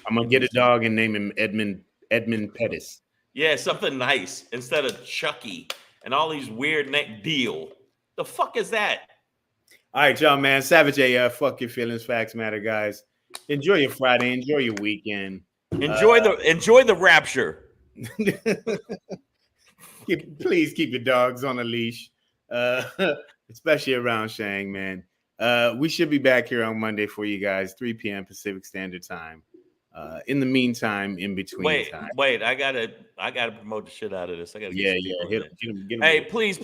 I'm going to get a dog and name him Edmund Pettis. Yeah, something nice instead of Chucky and all these weird Deal. The fuck is that? All right, y'all, man. Savage AF, fuck your feelings, facts matter, guys. Enjoy your Friday. Enjoy your weekend. Enjoy the rapture. Please keep your dogs on a leash, especially around Shang, man. We should be back here on Monday for you guys, 3 p.m. Pacific Standard Time. In the meantime, in between time. Wait, I gotta promote the shit out of this. I gotta get Get him. Hey, please.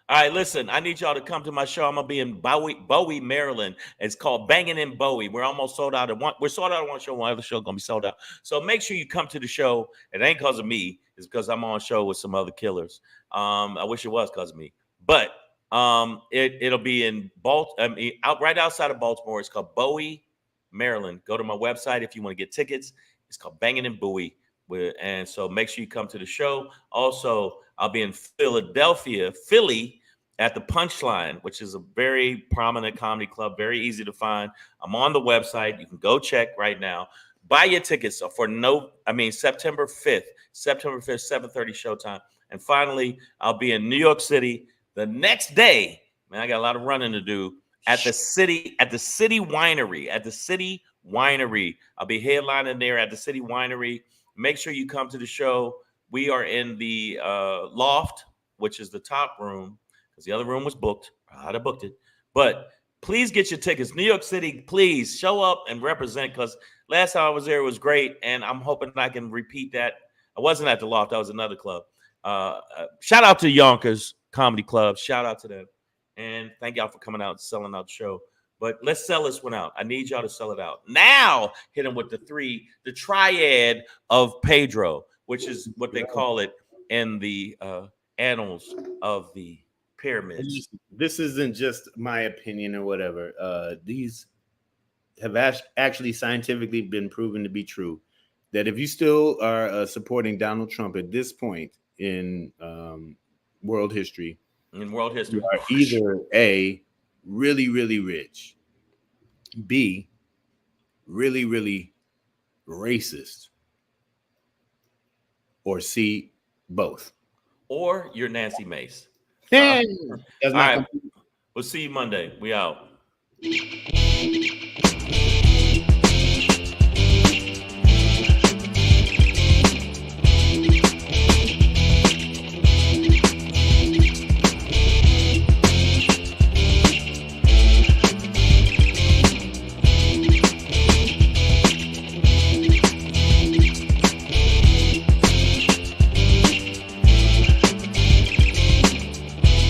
All right, listen, I need y'all to come to my show. I'm gonna be in Bowie, Maryland. It's called Banging in Bowie. We're almost sold out. We're sold out of one show. One other show gonna be sold out. So make sure you come to the show. It ain't because of me. It's because I'm on a show with some other killers. I wish it was because of me, but it'll be in right outside of Baltimore. It's called Bowie, Maryland. Go to my website if you want to get tickets. It's called Banging in Bowie. And so make sure you come to the show. Also, I'll be in Philly at the Punchline, which is a very prominent comedy club, very easy to find. I'm on the website. You can go check right now. Buy your tickets for September 5th, 7:30 showtime. And finally, I'll be in New York City the next day. Man, I got a lot of running to do at the City Winery. I'll be headlining there at the City Winery. Make sure you come to the show. We are in the loft, which is the top room, because the other room was booked. I'd have booked it. But please get your tickets. New York City, please show up and represent, because last time I was there, it was great, and I'm hoping I can repeat that. I wasn't at the loft. I was another club. Shout out to Yonkers Comedy Club. Shout out to them. And thank y'all for coming out and selling out the show. But let's sell this one out. I need y'all to sell it out. Now, hit them with the triad of Pedro, which is what they call it in the annals of the pyramids. This isn't just my opinion or whatever. These have actually scientifically been proven to be true. That if you still are supporting Donald Trump at this point in world history, you are either A, really, really rich, B, really, really racist, or C, both. Or you're Nancy Mace. All right. We'll see you Monday. We out.